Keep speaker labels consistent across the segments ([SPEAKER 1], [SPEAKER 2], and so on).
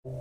[SPEAKER 1] Hello?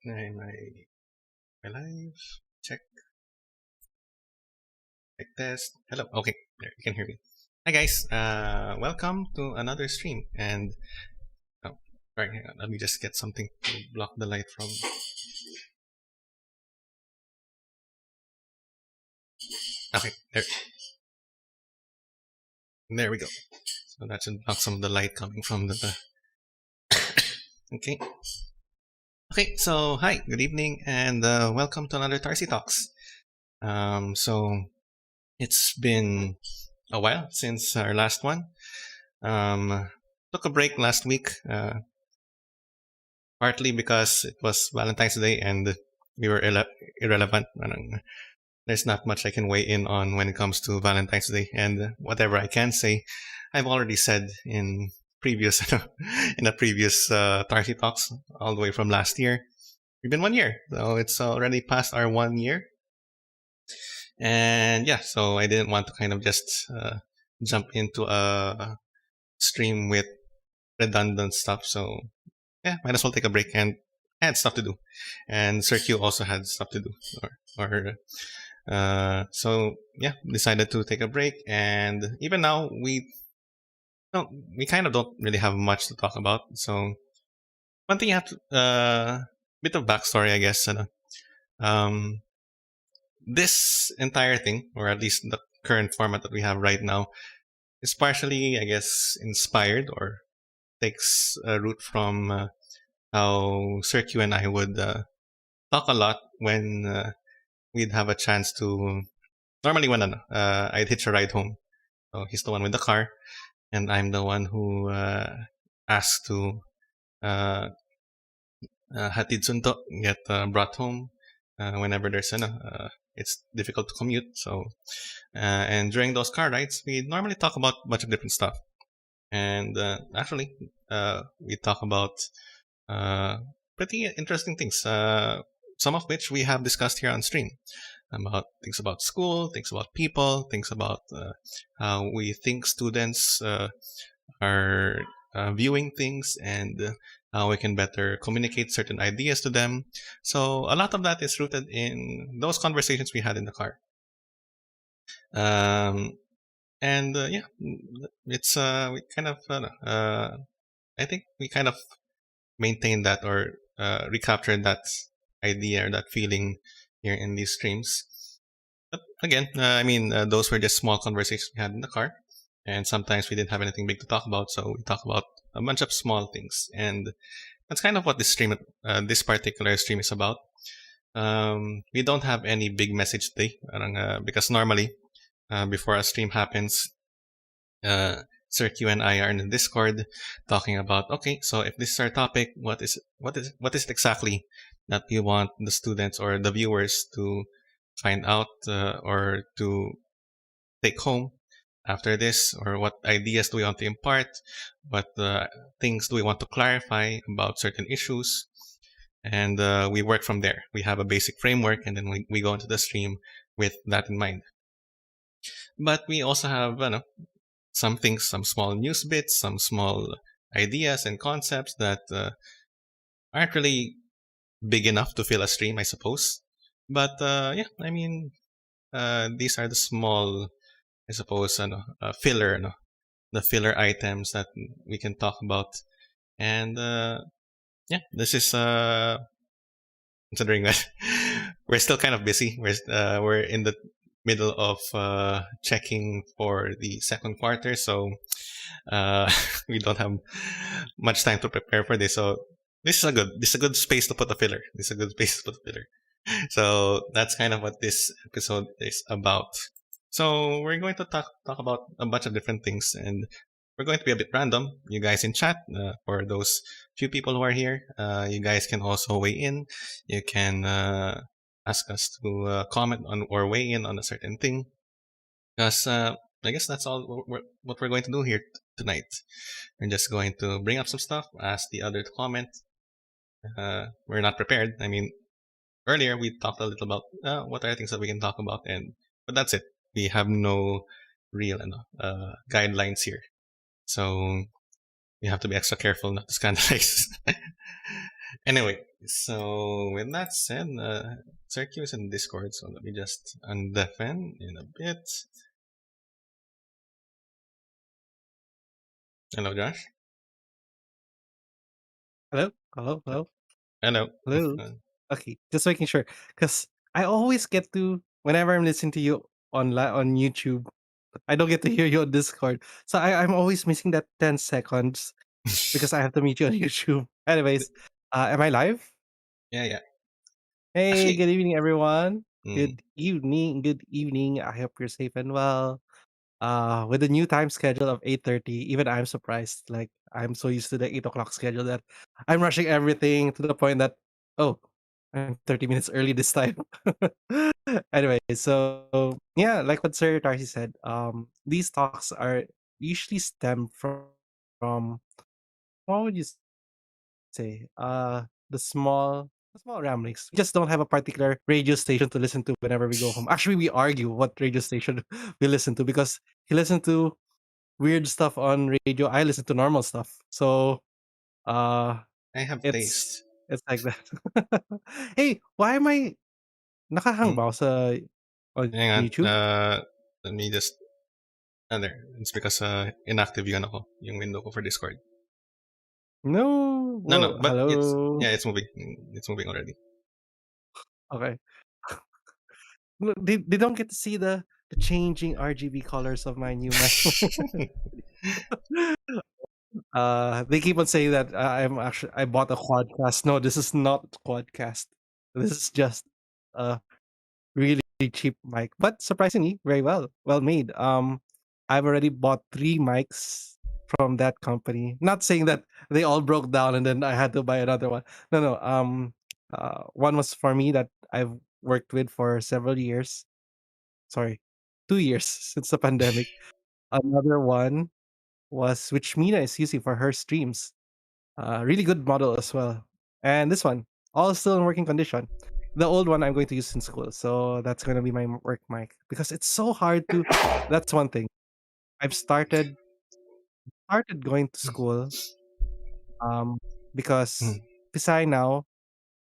[SPEAKER 1] My live? Check, check test. Hello. Okay, there, you can hear me. Hi guys. Welcome to another stream. And oh, right, hang on. Let me just get something to block the light from. Okay, there we go. So that should block some of the light coming from the. Okay. Okay. So hi, good evening, and welcome to another Tarcy Talks. So it's been a while since our last one. Took a break last week, partly because it was Valentine's Day and we were irrelevant. There's not much I can weigh in on when it comes to Valentine's Day, and whatever I can say, I've already said in previous in the previous Tarsi Talks all the way from last year. It's been 1 year, so it's already past our 1 year. And yeah, so I didn't want to kind of just jump into a stream with redundant stuff. So yeah, might as well take a break, and I had stuff to do, and Sir Q also had stuff to do, so yeah, decided to take a break, and even now we kind of don't really have much to talk about. So one thing you have to bit of backstory, I guess. This entire thing, or at least the current format that we have right now, is partially, I guess, inspired or takes a root from how Sir Q and I would talk a lot when we'd have a chance to. Normally, when I'd hitch a ride home, so he's the one with the car, and I'm the one who asks to uh, hatid sunto, get brought home whenever it's difficult to commute. So, and during those car rides, we normally talk about a bunch of different stuff. And actually, we talk about uh, pretty interesting things. Some of which we have discussed here on stream about things about school, things about people, things about how we think students are viewing things, and how we can better communicate certain ideas to them. So a lot of that is rooted in those conversations we had in the car. Um, and yeah, it's we kind of I think we kind of maintain that or recapture that idea or that feeling here in these streams. But again, I mean, those were just small conversations we had in the car, and sometimes we didn't have anything big to talk about, so we talk about a bunch of small things, and that's kind of what this particular stream is about. We don't have any big message today, because normally, before a stream happens, uh, Sir Q and I are in the Discord talking about, okay, so if this is our topic, what is it exactly that we want the students or the viewers to find out or to take home after this, or what ideas do we want to impart, what things do we want to clarify about certain issues, and we work from there. We have a basic framework, and then we go into the stream with that in mind. But we also have some things, some small news bits, some small ideas and concepts that aren't really big enough to fill a stream, I suppose. But yeah, I mean, these are the small, I suppose, filler, the filler items that we can talk about. And yeah, this is considering that we're still kind of busy. We're in the middle of checking for the second quarter, so uh, we don't have much time to prepare for this. So this is a good space to put a filler. This is a good space to put a filler. So that's kind of what this episode is about. So we're going to talk about a bunch of different things, and we're going to be a bit random. You guys in chat, for those few people who are here, you guys can also weigh in. You can ask us to comment on or weigh in on a certain thing. Because I guess that's all what we're going to do here tonight. We're just going to bring up some stuff, ask the other to comment. We're not prepared. I mean, earlier we talked a little about what are things that we can talk about, and but that's it. We have no real guidelines here, so we have to be extra careful not to scandalize. Anyway, so with that said, Cirque is in Discord, so let me just undeafen in a bit. Hello, Josh.
[SPEAKER 2] Hello? Hello? Hello?
[SPEAKER 1] Hello.
[SPEAKER 2] Hello?
[SPEAKER 1] Uh,
[SPEAKER 2] Okay, just making sure. Because I always get to, whenever I'm listening to you on YouTube, I don't get to hear you on Discord. So I'm always missing that 10 seconds because I have to meet you on YouTube. Anyways, am I live?
[SPEAKER 1] yeah, yeah.
[SPEAKER 2] Hey,
[SPEAKER 1] Actually,
[SPEAKER 2] good evening, everyone.
[SPEAKER 1] mm,
[SPEAKER 2] Good evening. Good evening. I hope you're safe and well. With the new time schedule of 8:30, even I'm surprised. Like I'm so used to the 8 o'clock schedule that I'm rushing everything to the point that oh, I'm 30 minutes early this time. Anyway, so yeah, like what Sir Tarcy said, these talks are usually stem from what would you say? The small ramblings. We just don't have a particular radio station to listen to whenever we go home. Actually, we argue what radio station we listen to because he listened to weird stuff on radio. I listen to normal stuff. So uh
[SPEAKER 1] I have
[SPEAKER 2] it's
[SPEAKER 1] taste.
[SPEAKER 2] it's like that. Hey, why am I nakahang
[SPEAKER 1] Mm,
[SPEAKER 2] ba ako sa on
[SPEAKER 1] hang on.
[SPEAKER 2] YouTube?
[SPEAKER 1] Let me just. There. It's because inactive yun ako, yung window ko for Discord.
[SPEAKER 2] No.
[SPEAKER 1] No, no,
[SPEAKER 2] Well,
[SPEAKER 1] but it's
[SPEAKER 2] hello.
[SPEAKER 1] yeah, it's moving. It's moving already.
[SPEAKER 2] Okay. Look, they don't get to see the changing RGB colors of my new mic. They keep on saying that I bought a quadcast. No, this is not a quadcast. This is just a really cheap mic, but surprisingly very well made. I've already bought 3 mics from that company. Not saying that they all broke down and then I had to buy another one. No, no. One was for me that I've worked with for several years. Sorry, 2 years since the pandemic. Another one was which Mina is using for her streams. Really good model as well. And this one, all still in working condition. The old one I'm going to use in school, so that's gonna be my work mic because it's so hard to. That's one thing. I've started going to school um because
[SPEAKER 1] Mm,
[SPEAKER 2] Pisai now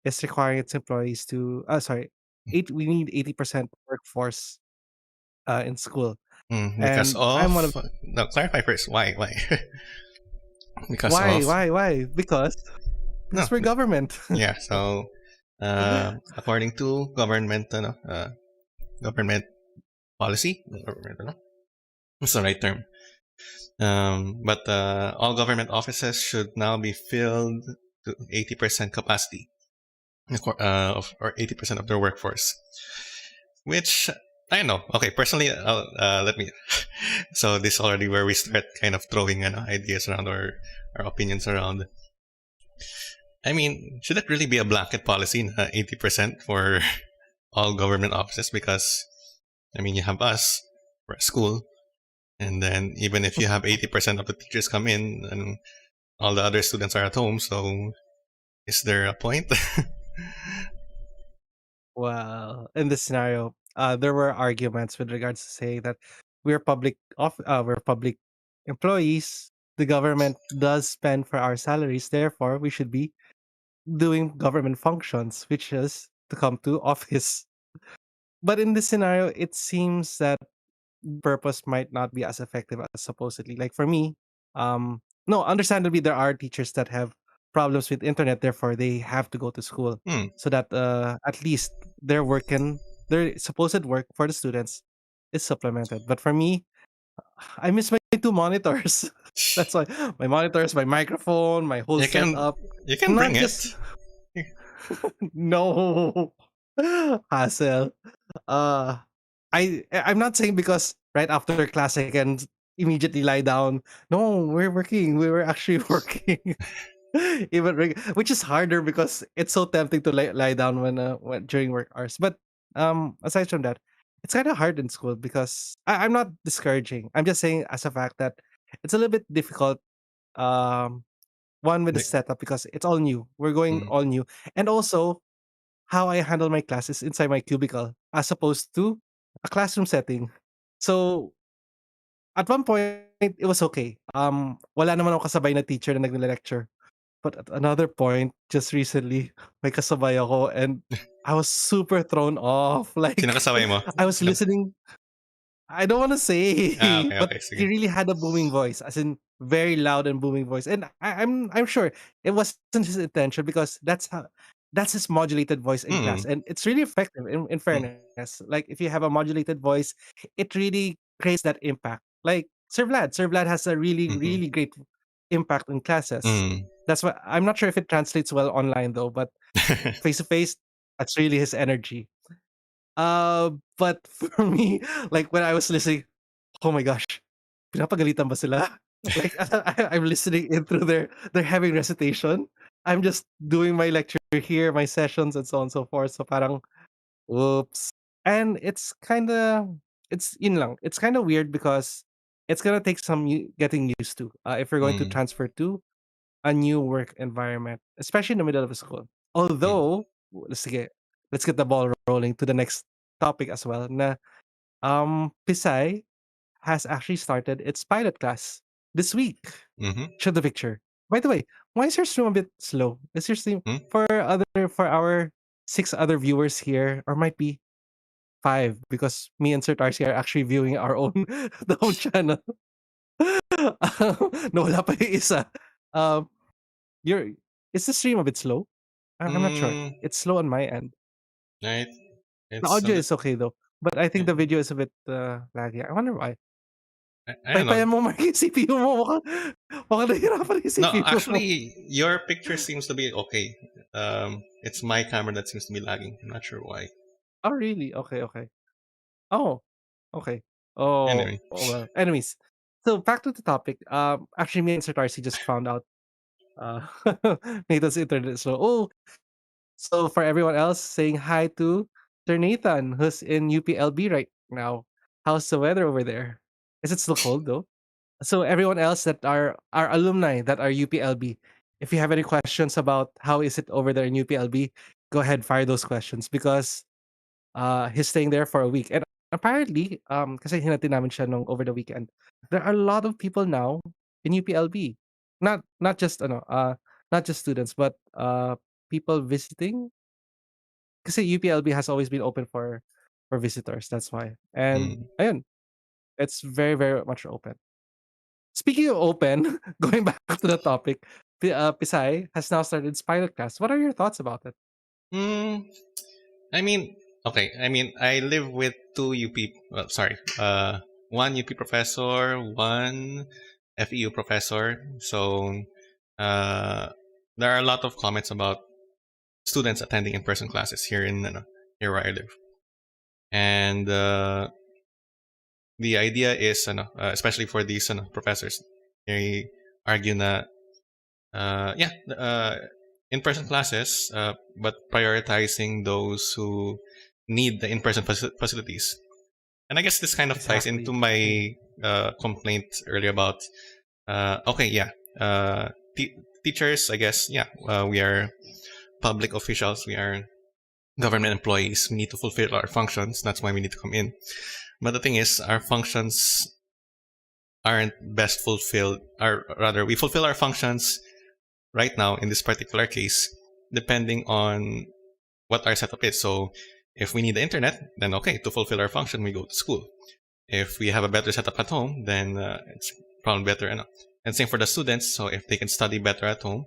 [SPEAKER 2] is requiring its employees to. Sorry, eight. We need 80% workforce in school,
[SPEAKER 1] because
[SPEAKER 2] and I'm one of.
[SPEAKER 1] of no, clarify first. Why? Because
[SPEAKER 2] Why?
[SPEAKER 1] of
[SPEAKER 2] Why?
[SPEAKER 1] no,
[SPEAKER 2] Because we're government.
[SPEAKER 1] yeah. So according to government, government policy, government, what's the right term? But all government offices should now be filled to 80% capacity of or 80% of their workforce, which I don't know. Okay, personally, let me. So this is already where we start kind of throwing ideas around or our opinions around. I mean, should it really be a blanket policy, 80% for all government offices? Because I mean, you have us, for a school, and then even if you have 80% of the teachers come in and all the other students are at home, so is there a point?
[SPEAKER 2] Well, in this scenario, there were arguments with regards to saying that we're public employees. The government does spend for our salaries, therefore we should be doing government functions, which is to come to office. But in this scenario, it seems that purpose might not be as effective as supposedly. Like for me, no, understandably there are teachers that have problems with internet, therefore they have to go to school
[SPEAKER 1] Hmm.
[SPEAKER 2] so that at least their work can their supposed work for the students is supplemented. But for me, I miss my 2 monitors. That's why my monitors, my microphone, my whole
[SPEAKER 1] You can
[SPEAKER 2] setup.
[SPEAKER 1] you can
[SPEAKER 2] Not
[SPEAKER 1] bring
[SPEAKER 2] just
[SPEAKER 1] it.
[SPEAKER 2] no hassle. Uh, I'm not saying because right after class I can immediately lie down. No, we're working. We were actually working. Which is harder because it's so tempting to lie down when during work hours. But aside from that, it's kind of hard in school because I'm not discouraging. I'm just saying as a fact that it's a little bit difficult. Um, one with the setup because it's all new. We're going
[SPEAKER 1] Mm,
[SPEAKER 2] all new, and also how I handle my classes inside my cubicle as opposed to a classroom setting. So, at one point, it was okay. Wala naman ako kasabay na teacher na nagle-lecture. But at another point, just recently, may kasabay ako and I was super thrown off.
[SPEAKER 1] Sino
[SPEAKER 2] Like,
[SPEAKER 1] kasabay mo?
[SPEAKER 2] I was
[SPEAKER 1] Sino?
[SPEAKER 2] listening. I don't want to say,
[SPEAKER 1] Okay,
[SPEAKER 2] but
[SPEAKER 1] okay,
[SPEAKER 2] he
[SPEAKER 1] sige.
[SPEAKER 2] really had a booming voice, as in very loud and booming voice. And I'm sure it wasn't his intention because that's his modulated voice in class,
[SPEAKER 1] Mm,
[SPEAKER 2] and it's really effective. In
[SPEAKER 1] mm,
[SPEAKER 2] fairness, like if you have a modulated voice, it really creates that impact. Like Sir Vlad has a
[SPEAKER 1] mhm,
[SPEAKER 2] really great impact in classes.
[SPEAKER 1] mm.
[SPEAKER 2] That's why I'm not sure if it translates well online though, but face to face, that's really his energy. But for me, like when I was listening, oh my gosh, pinapagalitan ba sila? Like I'm listening in through they're having recitation. I'm just doing my lecture here, my sessions, and so on and so forth. So parang, oops. And it's yun lang. It's kind of weird because it's gonna take some getting used to if you're going to
[SPEAKER 1] Mm,
[SPEAKER 2] transfer to a new work environment, especially in the middle of a school.
[SPEAKER 1] mm,
[SPEAKER 2] Although, let's get the ball rolling to the next topic as well. Na Pisay has actually started its pilot class this week.
[SPEAKER 1] mhm,
[SPEAKER 2] Show the picture. By the way, why is your stream a bit slow? Is your stream
[SPEAKER 1] hmm.
[SPEAKER 2] for our 6 other viewers here, or might be 5 because me and Sir Tarsi are actually viewing our own the own channel. Nawala pa yung isa. Um, You're is the stream a bit slow? I'm not sure.
[SPEAKER 1] Mm,
[SPEAKER 2] It's slow on my end.
[SPEAKER 1] right.
[SPEAKER 2] The
[SPEAKER 1] It's a
[SPEAKER 2] audio
[SPEAKER 1] bit.
[SPEAKER 2] is okay though, but I think
[SPEAKER 1] Yeah.
[SPEAKER 2] the video is a bit laggy. I wonder why.
[SPEAKER 1] I don't know.
[SPEAKER 2] Paypayan mo Mark yung CPU mo, mukhang nahihirapan yung
[SPEAKER 1] No,
[SPEAKER 2] CPU mo.
[SPEAKER 1] actually, your picture seems to be okay. It's my camera that seems to be lagging. I'm not sure why.
[SPEAKER 2] Oh, really? Okay, okay. Oh, okay. Oh,
[SPEAKER 1] Anyway,
[SPEAKER 2] oh, well. Anyways, so back to the topic. Actually, me and Sir Tarcy just found out. Uh, Nathan's internet is slow. Oh, so for everyone else, saying hi to Sir Nathan, who's in UPLB right now. How's the weather over there? Is it still cold though? So everyone else that are our alumni that are UPLB, if you have any questions about how is it over there in UPLB, go ahead fire those questions because he's staying there for a week. And apparently, kasi hinati namin siya nung over the weekend, there are a lot of people now in UPLB. Not just not just students, but people visiting. Kasi UPLB has always been open for visitors. That's why. And
[SPEAKER 1] mm.
[SPEAKER 2] ayun, it's very very much open. Speaking of open, going back to the topic, Pisay has now started its pilot class. What are your thoughts about it?
[SPEAKER 1] Mm, I mean, okay. I mean, I live with two UP. Well, sorry. One UP professor, one FEU professor. So, uh, there are a lot of comments about students attending in-person classes here in here where I live, and the idea is, especially for these professors, they argue that yeah, in-person classes, but prioritizing those who need the in-person facilities. And I guess this kind of ties into
[SPEAKER 2] Exactly. Mm.
[SPEAKER 1] my complaint earlier about okay, yeah, uh, teachers. I guess yeah, we are public officials. We are government employees. We need to fulfill our functions. That's why we need to come in. But the thing is, our functions aren't best fulfilled, or rather, we fulfill our functions right now in this particular case, depending on what our setup is. So if we need the internet, then okay, to fulfill our function, we go to school. If we have a better setup at home, then it's probably better enough. And same for the students. So if they can study better at home,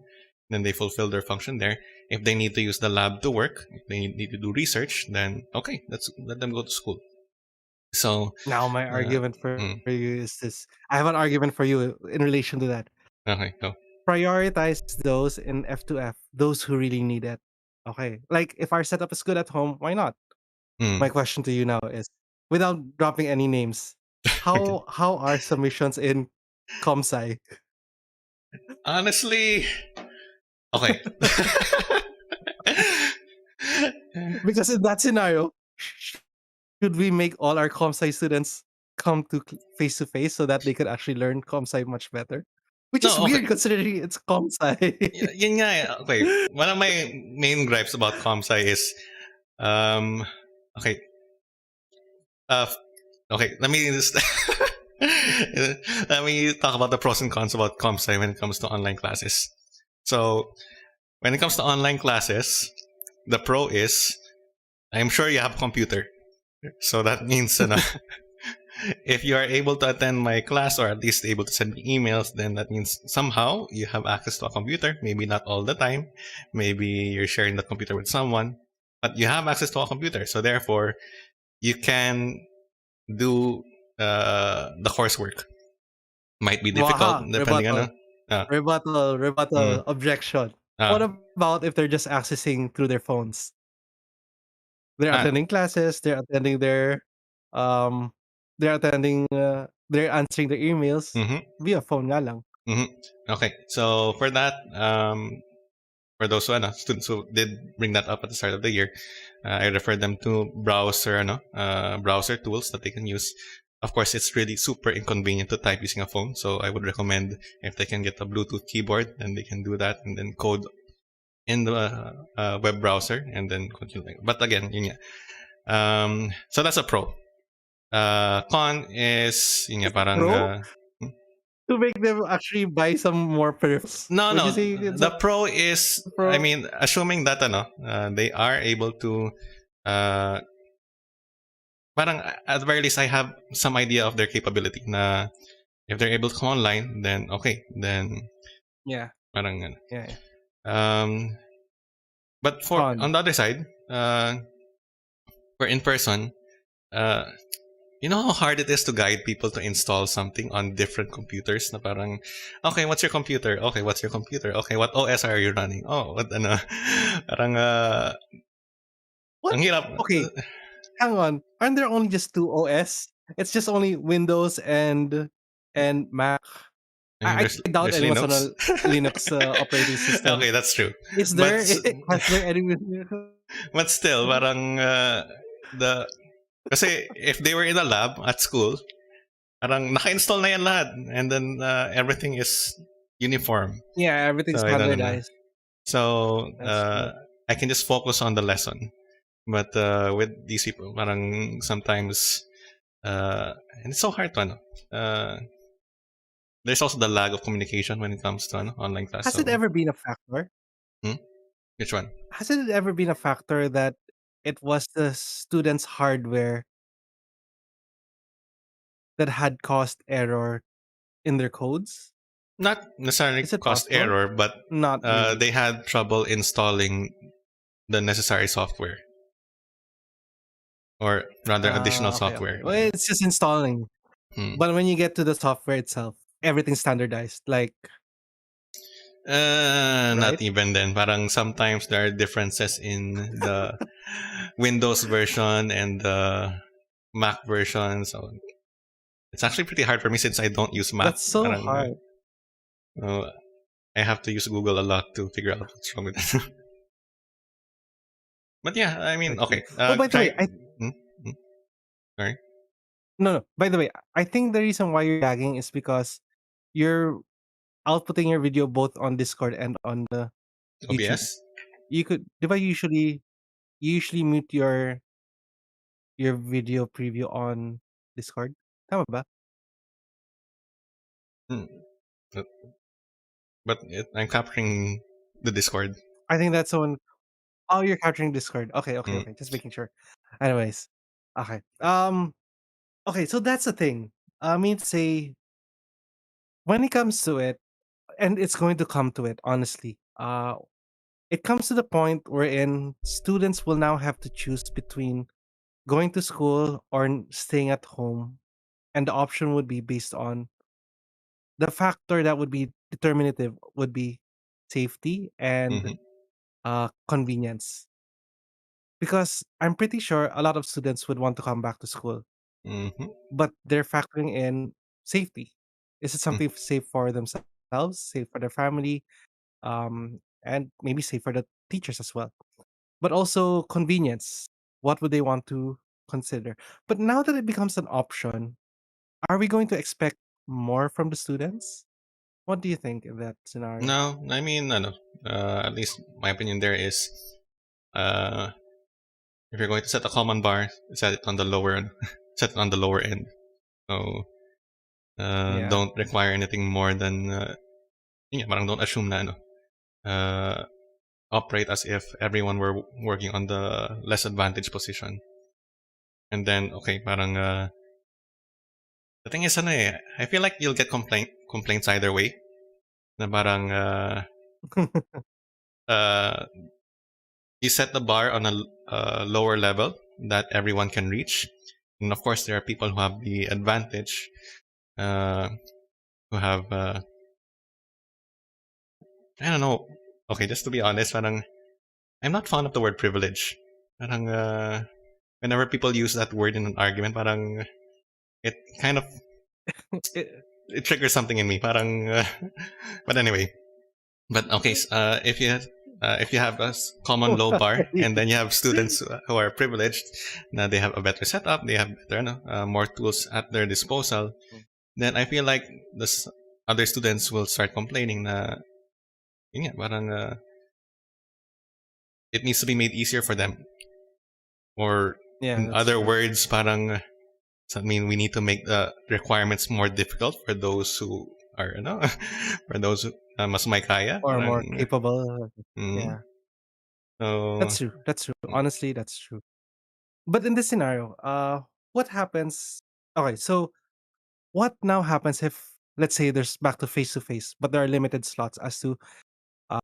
[SPEAKER 1] then they fulfill their function there. If they need to use the lab to work, if they need to do research, then okay, let's let them go to school. So,
[SPEAKER 2] Now my
[SPEAKER 1] uh,
[SPEAKER 2] argument for
[SPEAKER 1] mm,
[SPEAKER 2] you is this. I have an argument for you in relation to that.
[SPEAKER 1] okay, go.
[SPEAKER 2] Prioritize those in F2F, those who really need it. Okay. Like if our setup is good at home, why not? My
[SPEAKER 1] Mm.
[SPEAKER 2] question to you now is without dropping any names,
[SPEAKER 1] Okay.
[SPEAKER 2] how are submissions in ComSci?
[SPEAKER 1] Honestly, okay.
[SPEAKER 2] Because in that scenario, should we make all our ComSci students come face to face so that they could actually learn ComSci much better? Which is
[SPEAKER 1] No, okay.
[SPEAKER 2] weird considering it's ComSci.
[SPEAKER 1] Yun nga eh. Okay. One of my main gripes about ComSci is, um, okay, uh, okay, let me just, let me talk about the pros and cons about ComSci when it comes to online classes. So, when it comes to online classes, the pro is, I'm sure you have a computer. So that means, if you are able to attend my class or at least able to send me emails, then that means somehow you have access to a computer. Maybe not all the time. Maybe you're sharing the computer with someone, but you have access to a computer. So therefore, you can do the coursework. Might be difficult
[SPEAKER 2] Waha,
[SPEAKER 1] depending on.
[SPEAKER 2] rebuttal,
[SPEAKER 1] Uh,
[SPEAKER 2] rebuttal,
[SPEAKER 1] mm,
[SPEAKER 2] objection. What
[SPEAKER 1] uh,
[SPEAKER 2] about if they're just accessing through their phones? They're
[SPEAKER 1] uh,
[SPEAKER 2] attending classes, um, they're answering their emails
[SPEAKER 1] mm-hmm,
[SPEAKER 2] via phone nga lang.
[SPEAKER 1] mm-hmm. Okay, so for that, for those who students who did bring that up at the start of the year, I refer them to browser tools that they can use. Of course, it's really super inconvenient to type using a phone, so I would recommend if they can get a Bluetooth keyboard, then they can do that and then code in the web browser and then continue. But again, yun nga. So that's a pro. Con is yun nga,
[SPEAKER 2] Is it
[SPEAKER 1] parang
[SPEAKER 2] pro to make them actually buy some more peripherals?
[SPEAKER 1] no,
[SPEAKER 2] Would you
[SPEAKER 1] no.
[SPEAKER 2] say it's
[SPEAKER 1] The
[SPEAKER 2] a
[SPEAKER 1] pro is, I
[SPEAKER 2] pro?
[SPEAKER 1] mean, assuming that they are able to, uh, parang at the very least, I have some idea of their capability. Na if they're able to come online, then okay, then
[SPEAKER 2] Yeah,
[SPEAKER 1] parang
[SPEAKER 2] yeah, yeah.
[SPEAKER 1] um, but for
[SPEAKER 2] Con.
[SPEAKER 1] on the other side, for in person, uh, you know how hard it is to guide people to install something on different computers na parang, okay, what's your computer? Okay, what's your computer? Okay, what OS are you running? Oh, what ano? Parang,
[SPEAKER 2] What?
[SPEAKER 1] ang hirap.
[SPEAKER 2] Okay, hang on. Aren't there only just two OS? It's just only Windows and Mac.
[SPEAKER 1] I mean,
[SPEAKER 2] I doubt
[SPEAKER 1] there's
[SPEAKER 2] anyone's on
[SPEAKER 1] Linux.
[SPEAKER 2] a Linux operating system.
[SPEAKER 1] Okay, that's true.
[SPEAKER 2] Is
[SPEAKER 1] But
[SPEAKER 2] there? Has there any?
[SPEAKER 1] but still, parang the kasi if they were in a lab at school, parang naka-install na yan lahat, and then everything is uniform.
[SPEAKER 2] Yeah, everything's
[SPEAKER 1] So I don't know.
[SPEAKER 2] standardized.
[SPEAKER 1] So
[SPEAKER 2] That's true.
[SPEAKER 1] I can just focus on the lesson. But with these people, parang sometimes, and it's so hard to ano. There's also the lag of communication when it comes to ano, online class.
[SPEAKER 2] Has it
[SPEAKER 1] So
[SPEAKER 2] ever been a factor?
[SPEAKER 1] hmm? Which one?
[SPEAKER 2] Has it ever been a factor that it was the students' hardware that had caused error in their codes?
[SPEAKER 1] Not necessarily
[SPEAKER 2] Is it
[SPEAKER 1] cost
[SPEAKER 2] possible?
[SPEAKER 1] error, but
[SPEAKER 2] Not really.
[SPEAKER 1] they had trouble installing the necessary software, or rather additional
[SPEAKER 2] Okay, okay.
[SPEAKER 1] software.
[SPEAKER 2] Well, it's just installing.
[SPEAKER 1] Hmm.
[SPEAKER 2] But when you get to the software itself, everything's standardized. Like,
[SPEAKER 1] Not
[SPEAKER 2] right?
[SPEAKER 1] even then. Parang sometimes there are differences in the Windows version and the Mac version. So it's actually pretty hard for me since I don't use Mac.
[SPEAKER 2] That's so
[SPEAKER 1] Parang,
[SPEAKER 2] hard.
[SPEAKER 1] uh, I have to use Google a lot to figure out what's wrong with it. But yeah, I
[SPEAKER 2] I
[SPEAKER 1] mean,
[SPEAKER 2] see.
[SPEAKER 1] okay.
[SPEAKER 2] Oh, by the
[SPEAKER 1] Try.
[SPEAKER 2] way, I
[SPEAKER 1] Hmm? Hmm? Sorry.
[SPEAKER 2] no, no. By the way, I think the reason why you're lagging is because you're outputting your video both on Discord and on the YouTube.
[SPEAKER 1] OBS?
[SPEAKER 2] You could, if I usually mute your video preview on Discord. Tama ba?
[SPEAKER 1] Hmm. But, I'm capturing the Discord.
[SPEAKER 2] I think that's the one. Oh, you're capturing Discord. Okay, okay,
[SPEAKER 1] Hmm.
[SPEAKER 2] okay. Just making sure. Anyways, okay. Okay. So that's the thing. I mean, to say when it comes to it, and it's going to come to it. Honestly, it comes to the point wherein students will now have to choose between going to school or staying at home, and the option would be based on the factor that would be determinative would be safety and
[SPEAKER 1] Mm-hmm.
[SPEAKER 2] convenience. Because I'm pretty sure a lot of students would want to come back to school,
[SPEAKER 1] Mm-hmm.
[SPEAKER 2] but they're factoring in safety. Is it something safe for themselves, safe for their family, and maybe safe for the teachers as well? But also convenience. What would they want to consider? But now that it becomes an option, are we going to expect more from the students? What do you think in that scenario?
[SPEAKER 1] No, I mean, no. At least my opinion there is, uh, if you're going to set a common bar, set it on the lower end. Set it on the lower end. So
[SPEAKER 2] Yeah.
[SPEAKER 1] don't require anything more than, yun nga, parang don't assume na ano, uh, operate as if everyone were working on the less advantaged position. And then, okay, parang, the thing is, ano eh, I feel like you'll get complaints either way. Na parang, uh, you set the bar on a lower level that everyone can reach. And of course, there are people who have the advantage, uh, who have, I don't know. Okay, just to be honest, parang, I'm not fond of the word privilege. Parang, whenever people use that word in an argument, parang, it kind of,
[SPEAKER 2] It-
[SPEAKER 1] it triggers something in me. Parang, but anyway. But okay, if you have a common low bar, and then you have students who are privileged, now they have a better setup, they have better, no, more tools at their disposal, then I feel like other students will start complaining na, yun nga, parang, it needs to be made easier for them. Or
[SPEAKER 2] yeah,
[SPEAKER 1] in
[SPEAKER 2] that's
[SPEAKER 1] other
[SPEAKER 2] true.
[SPEAKER 1] words, parang, I mean, we need to make the requirements more difficult for those who are, for those who mas may kaya.
[SPEAKER 2] Or more
[SPEAKER 1] Parang,
[SPEAKER 2] capable.
[SPEAKER 1] mm,
[SPEAKER 2] Yeah,
[SPEAKER 1] so,
[SPEAKER 2] that's true. That's true.
[SPEAKER 1] mm,
[SPEAKER 2] Honestly, that's true. But in this scenario, what happens? Okay, so what now happens if, let's say, there's back to face, but there are limited slots as to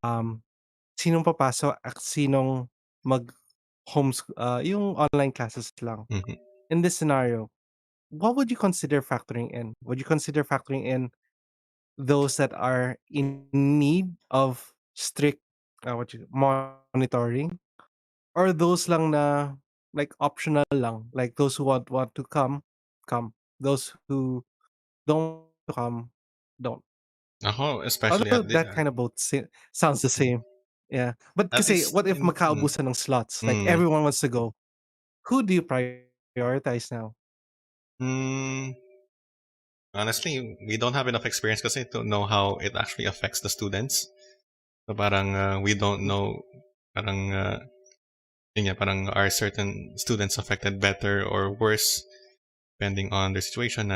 [SPEAKER 2] um sinong papasok at sinong mag yung online classes lang.
[SPEAKER 1] mhm.
[SPEAKER 2] In this scenario, what would you consider factoring in? Would you consider factoring in those that are in need of strict monitoring, or those lang na like optional lang, like those who want to come, those who don't come don't.
[SPEAKER 1] especially
[SPEAKER 2] Although
[SPEAKER 1] at the
[SPEAKER 2] that kind of both sounds the
[SPEAKER 1] mm,
[SPEAKER 2] same. Yeah. But
[SPEAKER 1] at
[SPEAKER 2] kasi
[SPEAKER 1] least
[SPEAKER 2] what if
[SPEAKER 1] in
[SPEAKER 2] magkaubusan ng slots? Like
[SPEAKER 1] mm,
[SPEAKER 2] everyone wants to go. Who do you prioritize now?
[SPEAKER 1] mm, honestly, we don't have enough experience kasi to know how it actually affects the students. So parang we don't
[SPEAKER 2] Mm.
[SPEAKER 1] know parang yun nga, parang are certain students affected better or worse depending on their situation.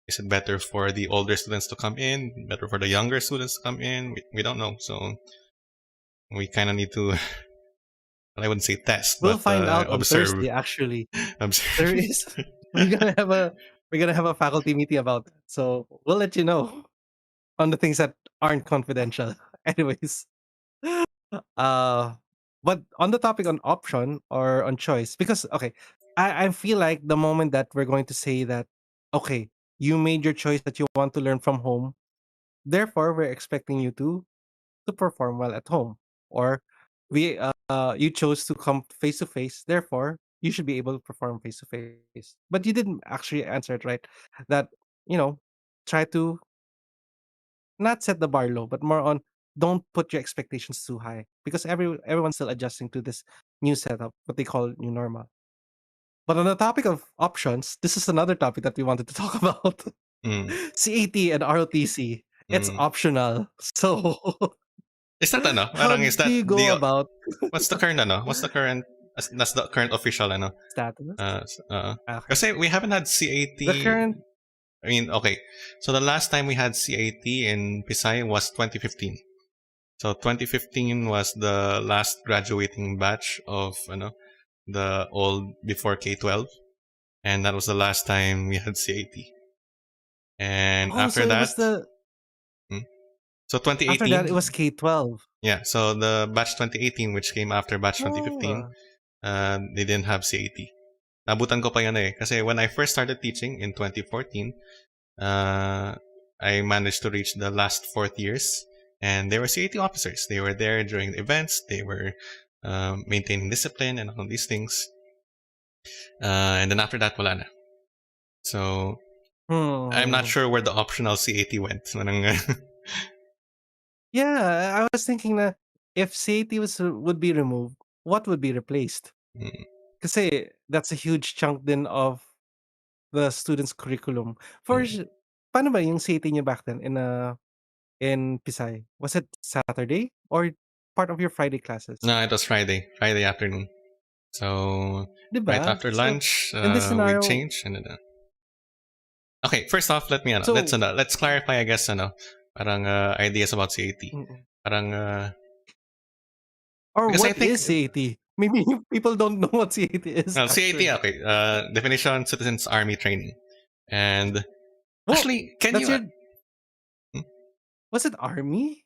[SPEAKER 1] Is it better for the older students to come in? Better for the younger students to come in? We don't know. So we kind of need to, well, I wouldn't say test,
[SPEAKER 2] We'll
[SPEAKER 1] but
[SPEAKER 2] find out on
[SPEAKER 1] observe.
[SPEAKER 2] Thursday actually. There
[SPEAKER 1] Observe.
[SPEAKER 2] is we're gonna have a we're gonna have a faculty meeting about that. So we'll let you know on the things that aren't confidential. Anyways. Uh but on the topic on option or on choice, because okay, I feel like the moment that we're going to say that, okay, you made your choice that you want to learn from home, therefore we're expecting you to perform well at home. Or we you chose to come face to face, therefore you should be able to perform face to face. But you didn't actually answer it right. That, you know, try to not set the bar low, but more on don't put your expectations too high, because everyone's still adjusting to this new setup, what they call new normal. But on the topic of options, this is another topic that we wanted to talk about.
[SPEAKER 1] Mm,
[SPEAKER 2] CAT and ROTC. It's
[SPEAKER 1] mm.
[SPEAKER 2] optional. So
[SPEAKER 1] Is that ano?
[SPEAKER 2] how
[SPEAKER 1] Parang is
[SPEAKER 2] do
[SPEAKER 1] that
[SPEAKER 2] you go
[SPEAKER 1] the
[SPEAKER 2] about
[SPEAKER 1] what's the current ano? What's the current that's the current official ano?
[SPEAKER 2] status? Okay.
[SPEAKER 1] Kasi we haven't had CAT.
[SPEAKER 2] The current
[SPEAKER 1] I mean, okay. So the last time we had CAT in Pisay was 2015. So 2015 was the last graduating batch of the old before K-12, and that was the last time we had CAT. And
[SPEAKER 2] oh, so
[SPEAKER 1] after
[SPEAKER 2] it
[SPEAKER 1] that,
[SPEAKER 2] was the
[SPEAKER 1] hmm, so
[SPEAKER 2] after that it was
[SPEAKER 1] 2018,
[SPEAKER 2] K-12.
[SPEAKER 1] yeah. So the batch 2018, which came after batch 2015,
[SPEAKER 2] Oh,
[SPEAKER 1] they didn't have CAT. Nabutan ko pa yan eh. Kasi when I first started teaching in 2014, uh, I managed to reach the last fourth years, and they were CAT officers. They were there during the events. They were maintaining discipline and all these things. And then after that, wala na. So I'm not
[SPEAKER 2] hmm.
[SPEAKER 1] sure where the optional CAT went.
[SPEAKER 2] Yeah, I was thinking that if CAT would be removed, what would be replaced?
[SPEAKER 1] Mm,
[SPEAKER 2] Kasi that's a huge chunk din of the students' curriculum. For
[SPEAKER 1] mm.
[SPEAKER 2] s paano ba yung CAT niyo back then in Pisay? Was it Saturday or part of your Friday classes?
[SPEAKER 1] No, it was Friday afternoon. So
[SPEAKER 2] 'Di
[SPEAKER 1] right
[SPEAKER 2] ba?
[SPEAKER 1] after
[SPEAKER 2] So,
[SPEAKER 1] lunch,
[SPEAKER 2] in this
[SPEAKER 1] we
[SPEAKER 2] scenario
[SPEAKER 1] changed and then, okay, first off,
[SPEAKER 2] so
[SPEAKER 1] let's clarify, I guess, parang ideas about CAT.
[SPEAKER 2] mm.
[SPEAKER 1] Parang
[SPEAKER 2] Or
[SPEAKER 1] because I
[SPEAKER 2] what
[SPEAKER 1] think,
[SPEAKER 2] is CAT? Maybe people don't know what CAT is
[SPEAKER 1] well, CAT,
[SPEAKER 2] actually.
[SPEAKER 1] okay, definition: Citizens Army Training, and
[SPEAKER 2] Well,
[SPEAKER 1] actually, can
[SPEAKER 2] that's
[SPEAKER 1] you?
[SPEAKER 2] your
[SPEAKER 1] Hmm?
[SPEAKER 2] was it army?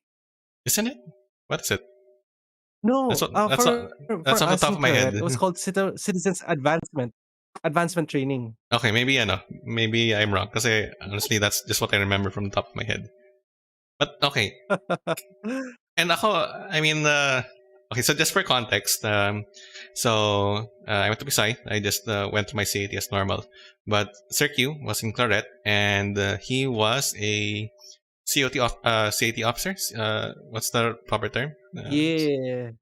[SPEAKER 1] Isn't it? What is it? That's
[SPEAKER 2] No,
[SPEAKER 1] what that's not, that's
[SPEAKER 2] for
[SPEAKER 1] off the
[SPEAKER 2] us
[SPEAKER 1] top
[SPEAKER 2] in
[SPEAKER 1] of my head.
[SPEAKER 2] Claret, it was called Citizens Advancement Training.
[SPEAKER 1] Okay, maybe maybe I'm wrong. Because honestly, that's just what I remember from the top of my head. But okay, and ako, I mean, okay. So just for context, I went to Pisay. I just went to my CAT as normal. But Sir Q was in Claret, and he was a CAT officer. What's the proper term?
[SPEAKER 2] Yeah.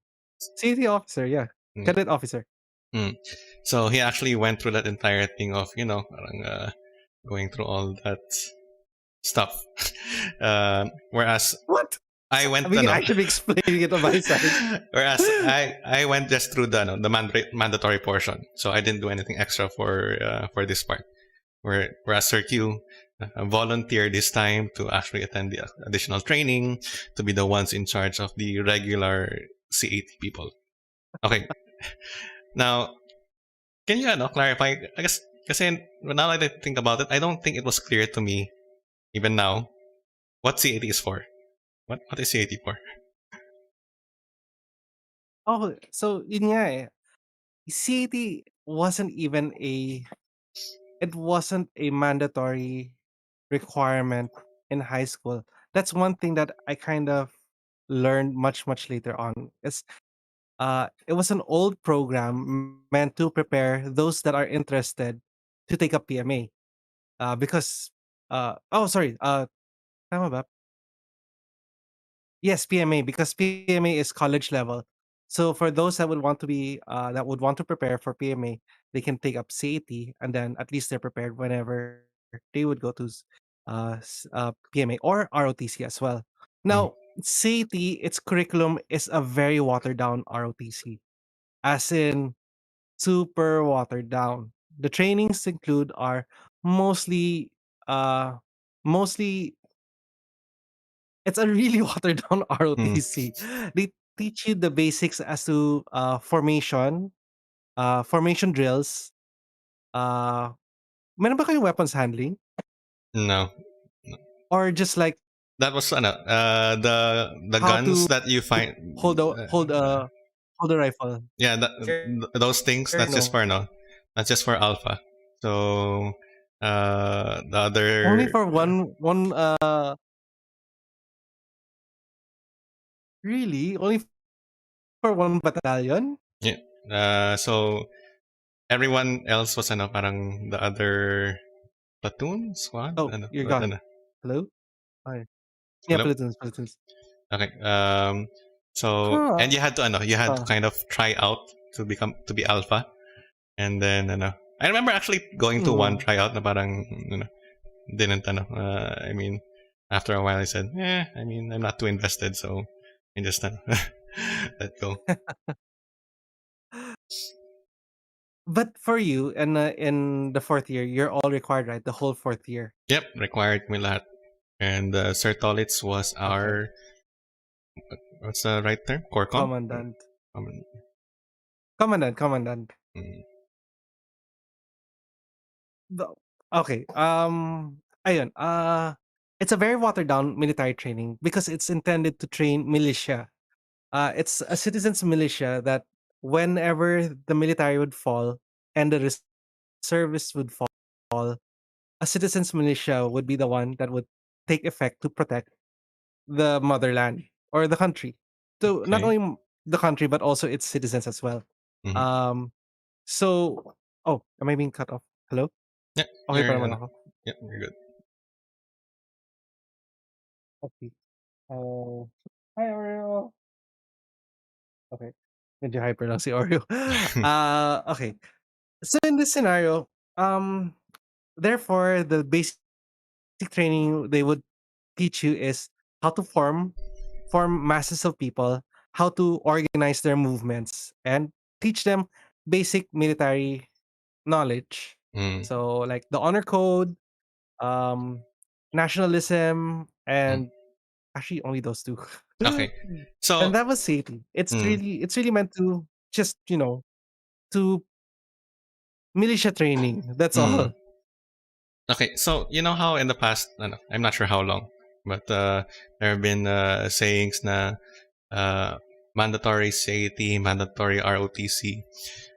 [SPEAKER 2] CAT officer, yeah.
[SPEAKER 1] Mm,
[SPEAKER 2] Cadet officer.
[SPEAKER 1] mm. So he actually went through that entire thing of parang, going through all that stuff. Whereas
[SPEAKER 2] What?
[SPEAKER 1] I went,
[SPEAKER 2] We can actually be explaining it on my side.
[SPEAKER 1] whereas I went just through the mandatory portion, so I didn't do anything extra for this part. Whereas Sir Q volunteered this time to actually attend the additional training to be the ones in charge of the regular CAT people. Okay, now can you clarify? I guess because now that I think about it, I don't think it was clear to me even now what CAT is for. What is CAT for?
[SPEAKER 2] So yun nga eh. CAT wasn't even a it wasn't a mandatory requirement in high school. That's one thing that I kind of learned much later on. It was an old program meant to prepare those that are interested to take up PMA. Because oh sorry, tama ba? Yes, PMA, because PMA is college level. So for those that would want to prepare for PMA, they can take up CAT, and then at least they're prepared whenever they would go to PMA or ROTC as well.
[SPEAKER 1] Mhm.
[SPEAKER 2] Now, CAT, its curriculum is a very watered down ROTC, as in super watered down. The trainings include are mostly uh mostly it's a really watered down
[SPEAKER 1] Mm.
[SPEAKER 2] ROTC. They teach you the basics as to formation drills. Uh, Meron ba kayong weapons handling?
[SPEAKER 1] No,
[SPEAKER 2] Or just like
[SPEAKER 1] that was the
[SPEAKER 2] how
[SPEAKER 1] guns
[SPEAKER 2] to
[SPEAKER 1] that you find.
[SPEAKER 2] hold a hold
[SPEAKER 1] Uh,
[SPEAKER 2] a hold a rifle?
[SPEAKER 1] yeah, those things.
[SPEAKER 2] Or
[SPEAKER 1] That's just
[SPEAKER 2] no?
[SPEAKER 1] for no. That's just for alpha. So the
[SPEAKER 2] Only
[SPEAKER 1] other.
[SPEAKER 2] for one really? Only for one battalion?
[SPEAKER 1] Yeah. So everyone else was parang the other platoon squad.
[SPEAKER 2] Oh, you're gone. Hello? Hi. Yeah,
[SPEAKER 1] Hello.
[SPEAKER 2] platoons.
[SPEAKER 1] Okay. So and
[SPEAKER 2] Huh.
[SPEAKER 1] you had to
[SPEAKER 2] Huh.
[SPEAKER 1] kind of try out to be alpha, and then I remember actually going to one
[SPEAKER 2] Mm.
[SPEAKER 1] tryout na parang didn't I mean after a while I said I mean I'm not too invested, so I just let go.
[SPEAKER 2] But for you, in the fourth year, you're all required, right? The whole fourth year.
[SPEAKER 1] Yep, required me lahat. And Sir Tolitz was
[SPEAKER 2] Okay.
[SPEAKER 1] our what's the right term? Corcom.
[SPEAKER 2] Commandant.
[SPEAKER 1] Um,
[SPEAKER 2] Commandant.
[SPEAKER 1] mm,
[SPEAKER 2] The, okay. Ayun. It's a very watered down military training because it's intended to train militia. It's a citizens militia that whenever the military would fall and the reservists would fall, a citizens militia would be the one that would take effect to protect the motherland or the country. So not
[SPEAKER 1] okay.
[SPEAKER 2] only the country but also its citizens as well.
[SPEAKER 1] Mm-hmm.
[SPEAKER 2] Um so oh, am I being cut off? Hello?
[SPEAKER 1] Yeah,
[SPEAKER 2] Okay pa naman ako.
[SPEAKER 1] you're good.
[SPEAKER 2] Okay. Oh, hi Oreo. Okay. Medyo hyper lang si Oreo. Okay. So in this scenario, therefore the basic training they would teach you is how to form masses of people, how to organize their movements, and teach them basic military knowledge.
[SPEAKER 1] mm,
[SPEAKER 2] So like the honor code, um, nationalism,
[SPEAKER 1] mm.
[SPEAKER 2] and actually only those two.
[SPEAKER 1] Okay.
[SPEAKER 2] And
[SPEAKER 1] So
[SPEAKER 2] that was safety.
[SPEAKER 1] mm,
[SPEAKER 2] It's really meant to just to militia training. That's
[SPEAKER 1] mm.
[SPEAKER 2] all.
[SPEAKER 1] Okay, so you know how in the past, I'm not sure how long, but there have been sayings na uh, mandatory CAT, mandatory ROTC,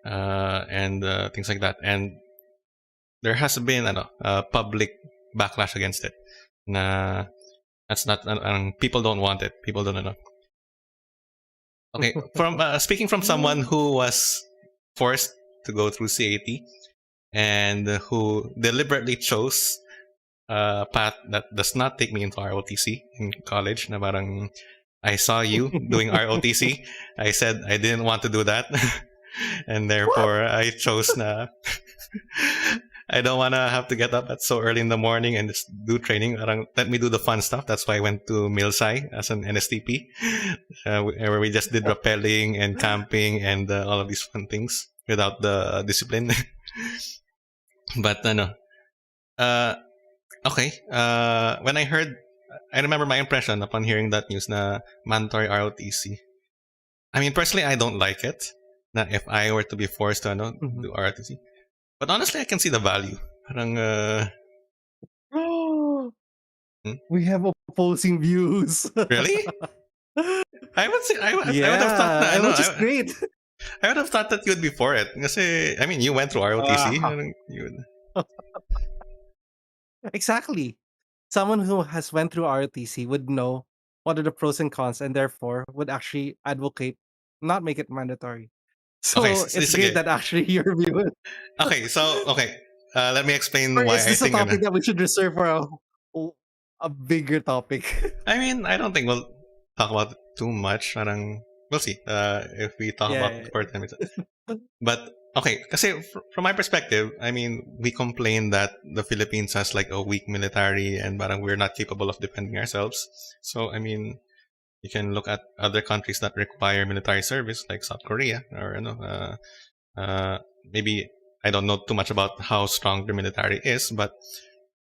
[SPEAKER 1] and things like that. And there has been public backlash against it. Na that's not people don't want it. People don't know. Okay, from speaking from someone who was forced to go through CAT and who deliberately chose a path that does not take me into ROTC in college. Na parang I saw you doing ROTC. I said I didn't want to do that. And
[SPEAKER 2] What?
[SPEAKER 1] therefore I chose na I don't want to have to get up at so early in the morning and just do training. Parang, let me do the fun stuff. That's why I went to Milsai as an NSTP, where we just did rappelling and camping and all of these fun things without the discipline. But uh, okay. When I remember my impression upon hearing that news na mandatory ROTC. I mean, personally, I don't like it. Na if I were to be forced to
[SPEAKER 2] Mhm.
[SPEAKER 1] do ROTC, but honestly, I can see the value. Parang, hmm?
[SPEAKER 2] We have opposing views.
[SPEAKER 1] Really? I would have thought
[SPEAKER 2] Yeah,
[SPEAKER 1] na
[SPEAKER 2] which is great.
[SPEAKER 1] I would have thought that you would be for it. Kasi, I mean, you went through ROTC.
[SPEAKER 2] Ah,
[SPEAKER 1] Parang, you would.
[SPEAKER 2] Exactly. Someone who has went through ROTC would know what are the pros and cons, and therefore would actually advocate not make it mandatory.
[SPEAKER 1] Okay,
[SPEAKER 2] So it's great
[SPEAKER 1] sige.
[SPEAKER 2] that actually your view is,
[SPEAKER 1] Okay, so okay. Let me explain
[SPEAKER 2] or
[SPEAKER 1] why
[SPEAKER 2] is
[SPEAKER 1] I
[SPEAKER 2] this a
[SPEAKER 1] think ano.
[SPEAKER 2] topic that we should reserve for a bigger topic?
[SPEAKER 1] I mean, I don't think we'll talk about it too much. Parang we'll see. If we talk about
[SPEAKER 2] Yeah,
[SPEAKER 1] it for 10 minutes. But okay, kasi from my perspective, I mean, we complain that the Philippines has like a weak military and parang we're not capable of defending ourselves. So I mean, you can look at other countries that require military service, like South Korea, or maybe I don't know too much about how strong the military is, but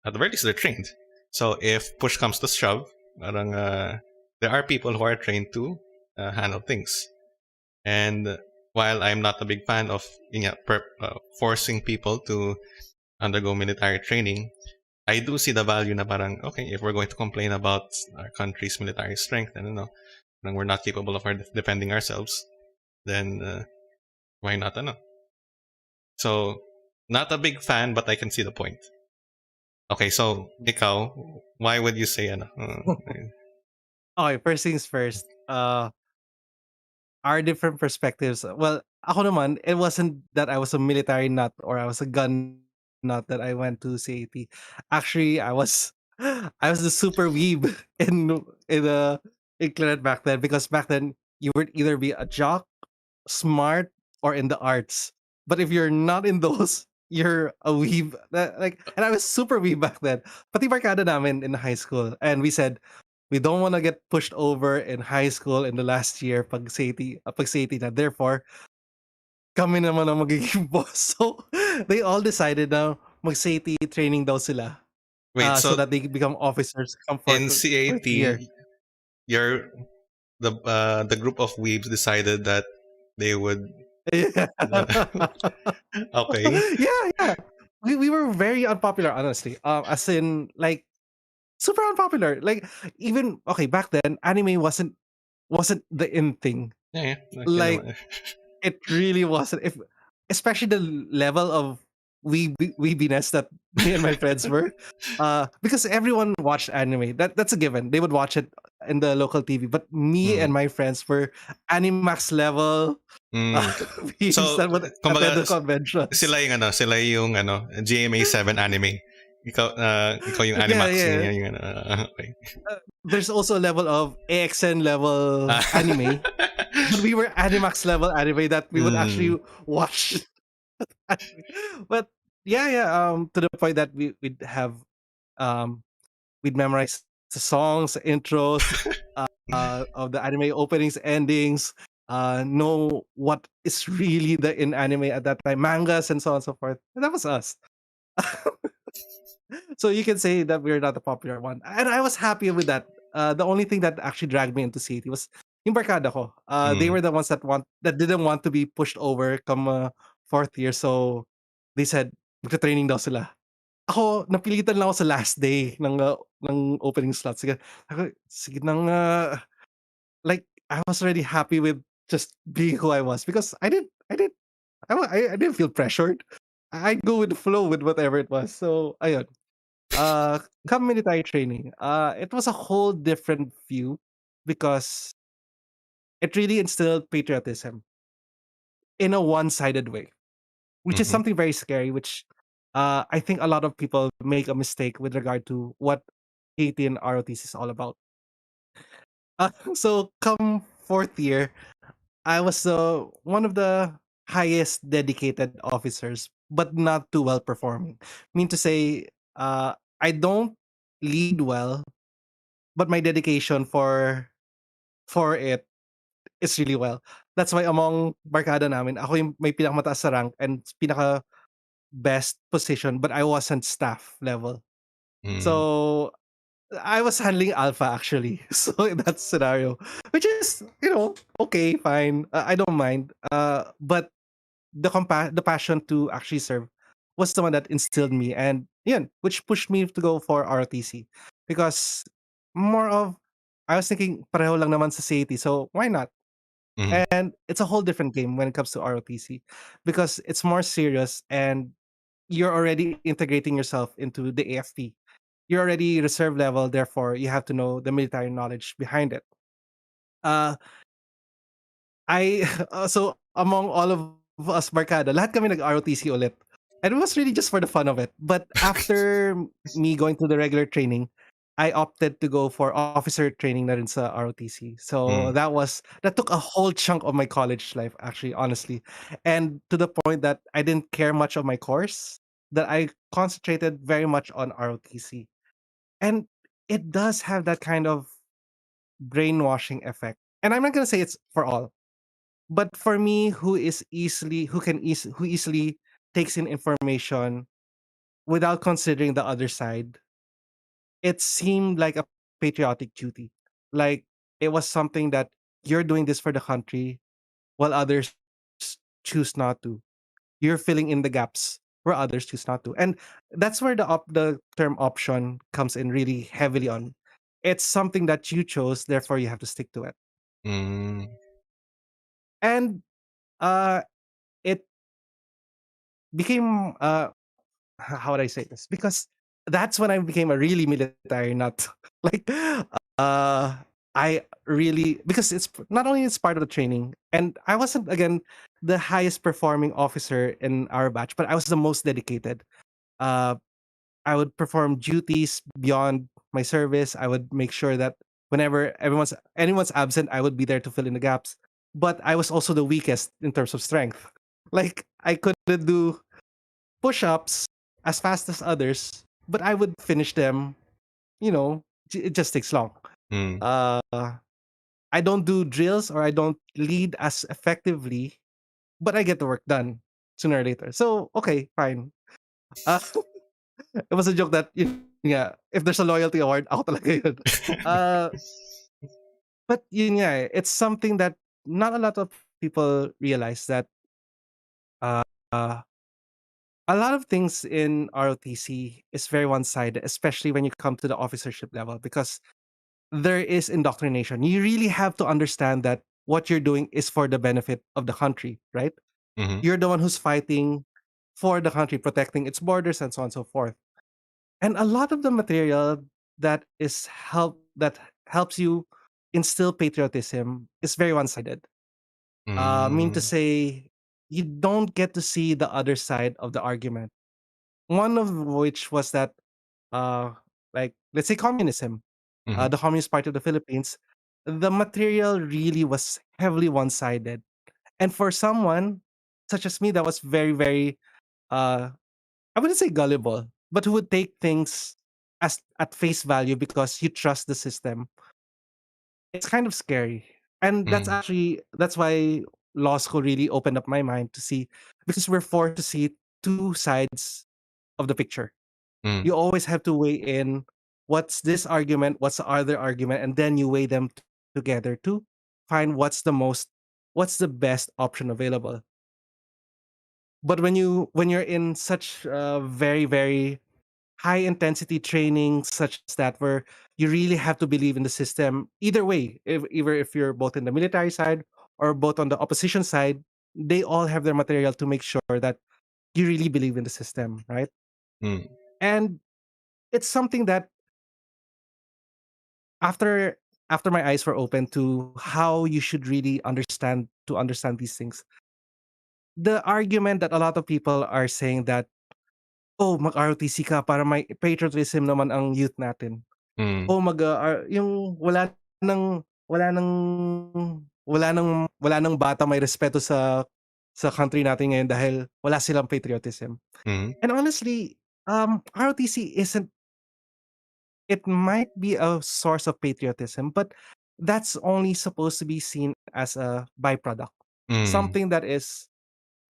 [SPEAKER 1] at the very least they're trained. So if push comes to shove, parang, there are people who are trained to handle things. And while I'm not a big fan of forcing people to undergo military training, I do see the value na parang, okay, if we're going to complain about our country's military strength and parang we're not capable of defending ourselves, then why not? So, not a big fan, but I can see the point. Okay, so ikaw, why would you say
[SPEAKER 2] okay, first things first. Our different perspectives. Well, ako naman, it wasn't that I was a military nut or I was a gun nut that I went to CAT. Actually, I was the super weeb in in Claret back then, because back then you would either be a jock, smart, or in the arts. But if you're not in those, you're a weeb. And I was super weeb back then. Pati barkada namin in high school. And we said, we don't want to get pushed over in high school in the last year pag SAT na. Therefore, kami naman ang magiging boss. So, they all decided na mag-SAT training daw sila,
[SPEAKER 1] wait,
[SPEAKER 2] so
[SPEAKER 1] so
[SPEAKER 2] that they become officers come
[SPEAKER 1] in
[SPEAKER 2] fourth year.
[SPEAKER 1] CAT, you're the group of weebs decided that they would
[SPEAKER 2] Yeah.
[SPEAKER 1] okay.
[SPEAKER 2] Yeah. We were very unpopular, honestly. As in, like, super unpopular. Like, even okay, back then, anime wasn't the in thing.
[SPEAKER 1] Yeah, yeah. Okay
[SPEAKER 2] Like,
[SPEAKER 1] naman.
[SPEAKER 2] it really wasn't. If especially the level of weebiness that me and my friends were, because everyone watched anime. That's a given. They would watch it in the local TV. But me and
[SPEAKER 1] Mm.
[SPEAKER 2] my friends were Animax level
[SPEAKER 1] Mm.
[SPEAKER 2] weebs
[SPEAKER 1] So,
[SPEAKER 2] that would attend
[SPEAKER 1] kumbaga,
[SPEAKER 2] the conventions.
[SPEAKER 1] sila yung GMA 7 anime. Ikaw yung
[SPEAKER 2] Yeah,
[SPEAKER 1] Animax,
[SPEAKER 2] yeah.
[SPEAKER 1] yung okay.
[SPEAKER 2] There's also a level of AXN level
[SPEAKER 1] Ah.
[SPEAKER 2] anime, but we were Animax level anime that we would
[SPEAKER 1] Mm.
[SPEAKER 2] actually watch. But yeah. To the point that um we'd memorize the songs, intros, of the anime openings, endings, know what is really the in anime at that time, mangas and so on and so forth. And that was us. So you can say that we're not the popular one. And I was happy with that. The only thing that actually dragged me into city was yung barkada ko. They
[SPEAKER 1] Mm.
[SPEAKER 2] were the ones that didn't want to be pushed over come fourth year. So they said magta-training daw sila. Ako napilitan lang ako sa last day ng opening slot. Sige nang like I was already happy with just being who I was, because I didn't feel pressured. I'd go with the flow with whatever it was. So ayun. Come military training, it was a whole different view, because it really instilled patriotism in a one-sided way, which is
[SPEAKER 1] Mhm.
[SPEAKER 2] something very scary, which I think a lot of people make a mistake with regard to what 18 ROTC is all about. So come fourth year, I was one of the highest dedicated officers, but not too well performing. Mean to say, I don't lead well, but my dedication for it is really well. That's why among barkada namin, ako yung may pinakamataas sa rank and pinaka best position, but I wasn't staff level.
[SPEAKER 1] Mm.
[SPEAKER 2] So I was handling alpha actually. So in that scenario, which is, okay, fine. I don't mind. But the passion to actually serve was the one that instilled me, and yeah, which pushed me to go for ROTC, because more of I was thinking pareho lang naman sa CAT, so why not?
[SPEAKER 1] Mhm.
[SPEAKER 2] And it's a whole different game when it comes to ROTC, because it's more serious, and you're already integrating yourself into the AFP. You're already reserve level, therefore you have to know the military knowledge behind it. Uh, I so among all of us barkada, lahat kami nag-ROTC ulit. And it was really just for the fun of it. But after me going to the regular training, I opted to go for officer training na rin sa ROTC. So
[SPEAKER 1] Mm.
[SPEAKER 2] that took a whole chunk of my college life, actually, honestly. And to the point that I didn't care much of my course, that I concentrated very much on ROTC. And it does have that kind of brainwashing effect. And I'm not gonna say it's for all, but for me, who easily takes in information without considering the other side, it seemed like a patriotic duty. Like it was something that you're doing this for the country while others choose not to. You're filling in the gaps where others choose not to. And that's where the term option comes in really heavily on. It's something that you chose, therefore you have to stick to it.
[SPEAKER 1] Mm.
[SPEAKER 2] And it became how would I say this? Because that's when I became a really military nut. Like, uh, I really because not only it's part of the training, and I wasn't again the highest performing officer in our batch, but I was the most dedicated. Uh, I would perform duties beyond my service. I would make sure that whenever anyone's absent, I would be there to fill in the gaps. But I was also the weakest in terms of strength. Like I couldn't do push-ups as fast as others, but I would finish them. It just takes long.
[SPEAKER 1] Mm.
[SPEAKER 2] Uh, I don't do drills or I don't lead as effectively, but I get the work done sooner or later. So okay, fine. Uh, it was a joke that yeah, if there's a loyalty award, ako talaga yun. Uh, but yun nga, it's something that not a lot of people realize that uh, uh, a lot of things in ROTC is very one-sided, especially when you come to the officership level, because there is indoctrination. You really have to understand that what you're doing is for the benefit of the country, right?
[SPEAKER 1] Mhm.
[SPEAKER 2] You're the one who's fighting for the country, protecting its borders, and so on and so forth. And a lot of the material that helps you instill patriotism is very one-sided. Mean to
[SPEAKER 1] Mm.
[SPEAKER 2] say, you don't get to see the other side of the argument. One of which was that uh, like let's say communism,
[SPEAKER 1] Mhm.
[SPEAKER 2] the Communist Party of the Philippines, the material really was heavily one-sided. And for someone such as me that was very, very I wouldn't say gullible, but who would take things as at face value because you trust the system, it's kind of scary. And
[SPEAKER 1] Mm.
[SPEAKER 2] that's why law school really opened up my mind to see, because we're forced to see two sides of the picture.
[SPEAKER 1] Mm.
[SPEAKER 2] You always have to weigh in what's this argument, what's the other argument, and then you weigh them together to find what's the best option available. But when you're in such very very high intensity training such as that, where you really have to believe in the system either way, either if you're both in the military side or both on the opposition side, they all have their material to make sure that you really believe in the system, right?
[SPEAKER 1] Mm.
[SPEAKER 2] And it's something that after after my eyes were open to how you should really understand these things, the argument that a lot of people are saying that, oh, mag-ROTC ka para may patriotism naman ang youth natin.
[SPEAKER 1] Mm.
[SPEAKER 2] Oh, yung ng wala ng wala ng bata may respeto sa country natin ngayon dahil wala silang patriotism.
[SPEAKER 1] Mhm.
[SPEAKER 2] And honestly, ROTC isn't it might be a source of patriotism, but that's only supposed to be seen as a byproduct.
[SPEAKER 1] Mm.
[SPEAKER 2] Something that is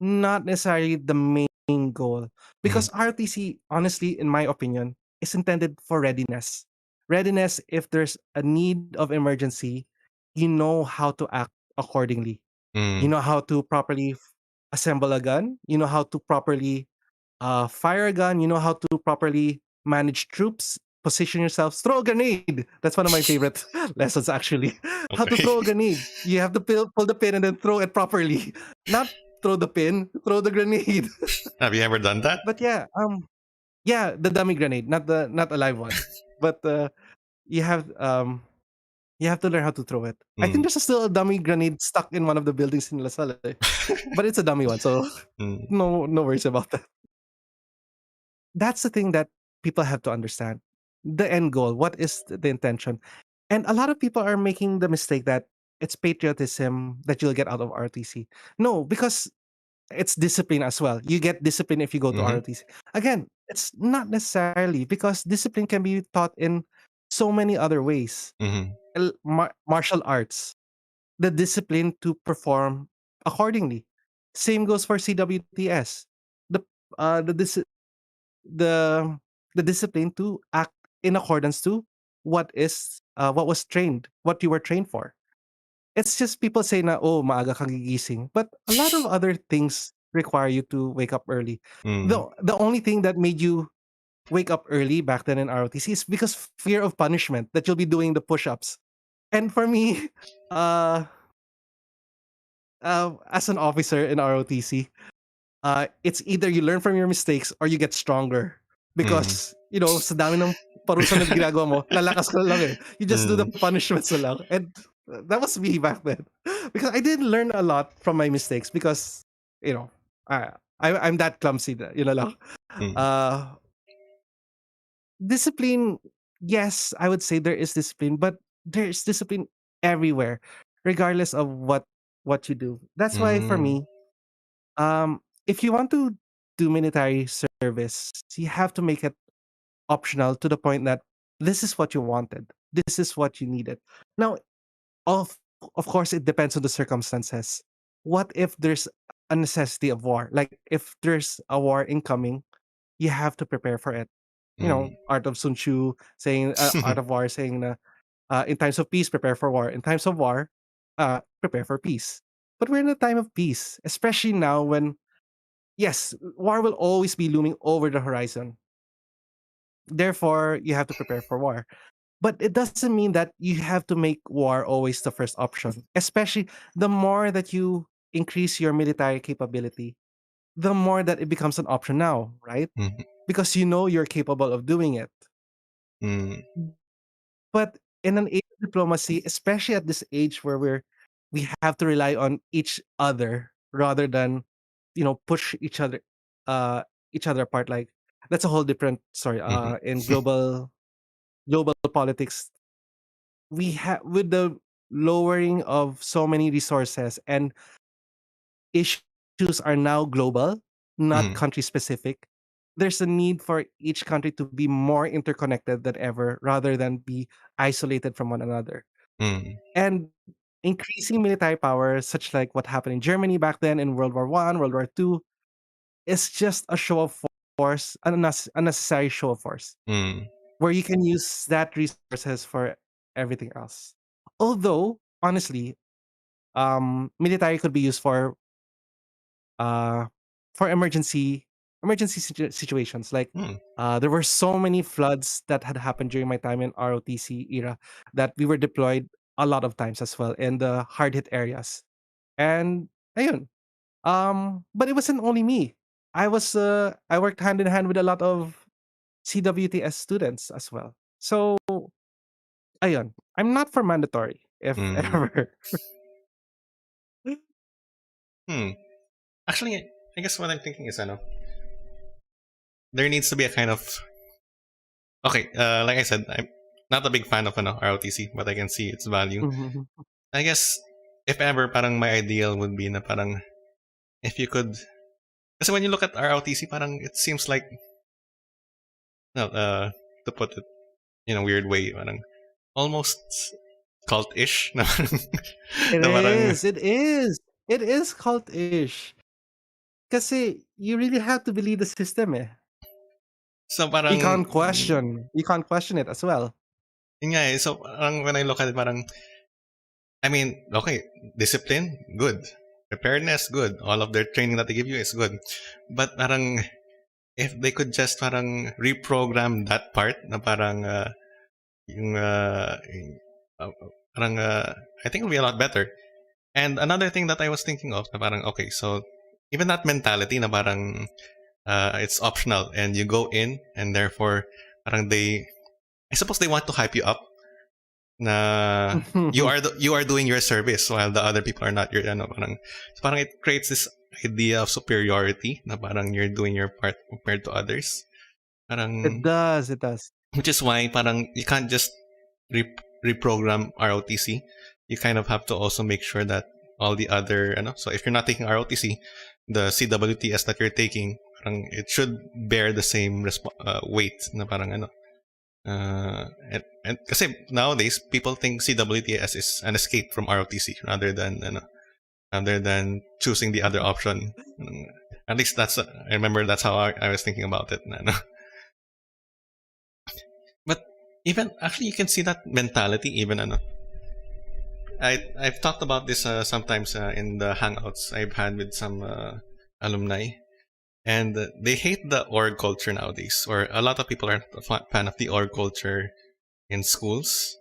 [SPEAKER 2] not necessarily the main goal.
[SPEAKER 1] Mhm.
[SPEAKER 2] Because ROTC, honestly, in my opinion, is intended for readiness. Readiness, if there's a need of emergency, you know how to act accordingly. You
[SPEAKER 1] Mm.
[SPEAKER 2] know how to properly assemble a gun. You know how to properly fire a gun. You know how to properly manage troops, position yourselves, throw a grenade. That's one of my favorite lessons, actually. How to
[SPEAKER 1] Okay.
[SPEAKER 2] throw a grenade. You have to pull the pin and then throw it properly. Not throw the pin, throw the grenade.
[SPEAKER 1] Have you ever done that?
[SPEAKER 2] But yeah, the dummy grenade, not a live one. But you have um you have to learn how to throw it. I think
[SPEAKER 1] Mm.
[SPEAKER 2] there's still a dummy grenade stuck in one of the buildings in La Salle, but it's a dummy one, so
[SPEAKER 1] Mm.
[SPEAKER 2] no worries about that. That's the thing that people have to understand. The end goal, what is the intention? And a lot of people are making the mistake that it's patriotism that you'll get out of ROTC. No, because it's discipline as well. You get discipline if you go to
[SPEAKER 1] Mhm.
[SPEAKER 2] ROTC. Again, it's not necessarily because discipline can be taught in so many other ways.
[SPEAKER 1] Mhm.
[SPEAKER 2] Martial arts, the discipline to perform accordingly. Same goes for CWTS. The uh, the dis- the the discipline to act in accordance to what was trained, what you were trained for. It's just people say na, oh, maaga kang gigising. But a lot of other things require you to wake up early.
[SPEAKER 1] Mm.
[SPEAKER 2] The only thing that made you wake up early back then in ROTC is because fear of punishment that you'll be doing the push-ups. And for me, uh, as an officer in ROTC, it's either you learn from your mistakes or you get stronger.
[SPEAKER 1] Mm.
[SPEAKER 2] Because, sa dami ng parusa na ginagawa mo, lalakas ka na lang eh. You just do the
[SPEAKER 1] Mm.
[SPEAKER 2] punishments na lang. And that was me back then. Because I didn't learn a lot from my mistakes because, you know, I'm that clumsy na, lang.
[SPEAKER 1] Mm.
[SPEAKER 2] Uh, Discipline, yes, I would say there is discipline, but there's discipline everywhere, regardless of what you do. That's why for
[SPEAKER 1] Mm.
[SPEAKER 2] me, if you want to do military service, you have to make it optional to the point that this is what you wanted. This is what you needed. Now, of of course, it depends on the circumstances. What if there's a necessity of war? Like if there's a war incoming, you have to prepare for it.
[SPEAKER 1] Mm.
[SPEAKER 2] Art of Sun Tzu saying, Art of War saying, na, in times of peace, prepare for war. In times of war, prepare for peace. But we're in a time of peace, especially now when, yes, war will always be looming over the horizon. Therefore, you have to prepare for war. But it doesn't mean that you have to make war always the first option. Especially the more that you increase your military capability, the more that it becomes an option now, right?
[SPEAKER 1] Mhm.
[SPEAKER 2] Because you know you're capable of doing it.
[SPEAKER 1] Mm.
[SPEAKER 2] But in an age of diplomacy, especially at this age where we have to rely on each other rather than push each other apart. Like that's a whole different story.
[SPEAKER 1] Mhm.
[SPEAKER 2] In global politics, we have with the lowering of so many resources and issues are now global, not
[SPEAKER 1] Mhm.
[SPEAKER 2] country specific. There's a need for each country to be more interconnected than ever rather than be isolated from one another.
[SPEAKER 1] Mm.
[SPEAKER 2] And increasing military power, such like what happened in Germany back then in World War I, World War II, is just a show of force, unnecessary show of force,
[SPEAKER 1] Mm.
[SPEAKER 2] where you can use that resources for everything else. Although, honestly, military could be used uh for emergency situations. Like
[SPEAKER 1] Mm.
[SPEAKER 2] there were so many floods that had happened during my time in ROTC era that we were deployed a lot of times as well in the hard hit areas. And ayun, but it wasn't only me. I worked hand in hand with a lot of CWTS students as well. So ayun, I'm not for mandatory if
[SPEAKER 1] Mm.
[SPEAKER 2] ever.
[SPEAKER 1] Hmm. Actually, I guess what I'm thinking is, there needs to be a kind of okay. Like I said, I'm not a big fan of ROTC, but I can see its value.
[SPEAKER 2] Mhm.
[SPEAKER 1] I guess if ever, parang my ideal would be na parang if you could. Because when you look at ROTC, parang it seems like no, to put it in a weird way, parang almost cult-ish. Na parang,
[SPEAKER 2] It
[SPEAKER 1] na parang
[SPEAKER 2] is, it is. It is cult-ish. Kasi you really have to believe the system eh.
[SPEAKER 1] so parang
[SPEAKER 2] You can't question it as well.
[SPEAKER 1] yun nga eh. So parang when I look at it, parang I mean, okay, discipline, good. Preparedness, good. All of their training that they give you is good. But parang if they could just parang reprogram that part na parang yung, uh, parang I think it would be a lot better. And another thing that I was thinking of na parang okay, so even that mentality na parang it's optional and you go in and therefore parang I suppose they want to hype you up na you are doing your service while the other people are not your parang, so parang it creates this idea of superiority na parang you're doing your part compared to others.
[SPEAKER 2] It
[SPEAKER 1] Parang
[SPEAKER 2] does, it does.
[SPEAKER 1] which is why parang you can't just reprogram ROTC. You kind of have to also make sure that all the other so if you're not taking ROTC, the CWTS that you're taking, parang it should bear the same weight na parang and kasi nowadays people think CWTS is an escape from ROTC rather than choosing the other option. At least I remember that's how I was thinking about it. But even actually, you can see that mentality even. I've talked about this sometimes in the hangouts I've had with some alumni, and they hate the org culture nowadays. Or a lot of people are a fan of the org culture in schools.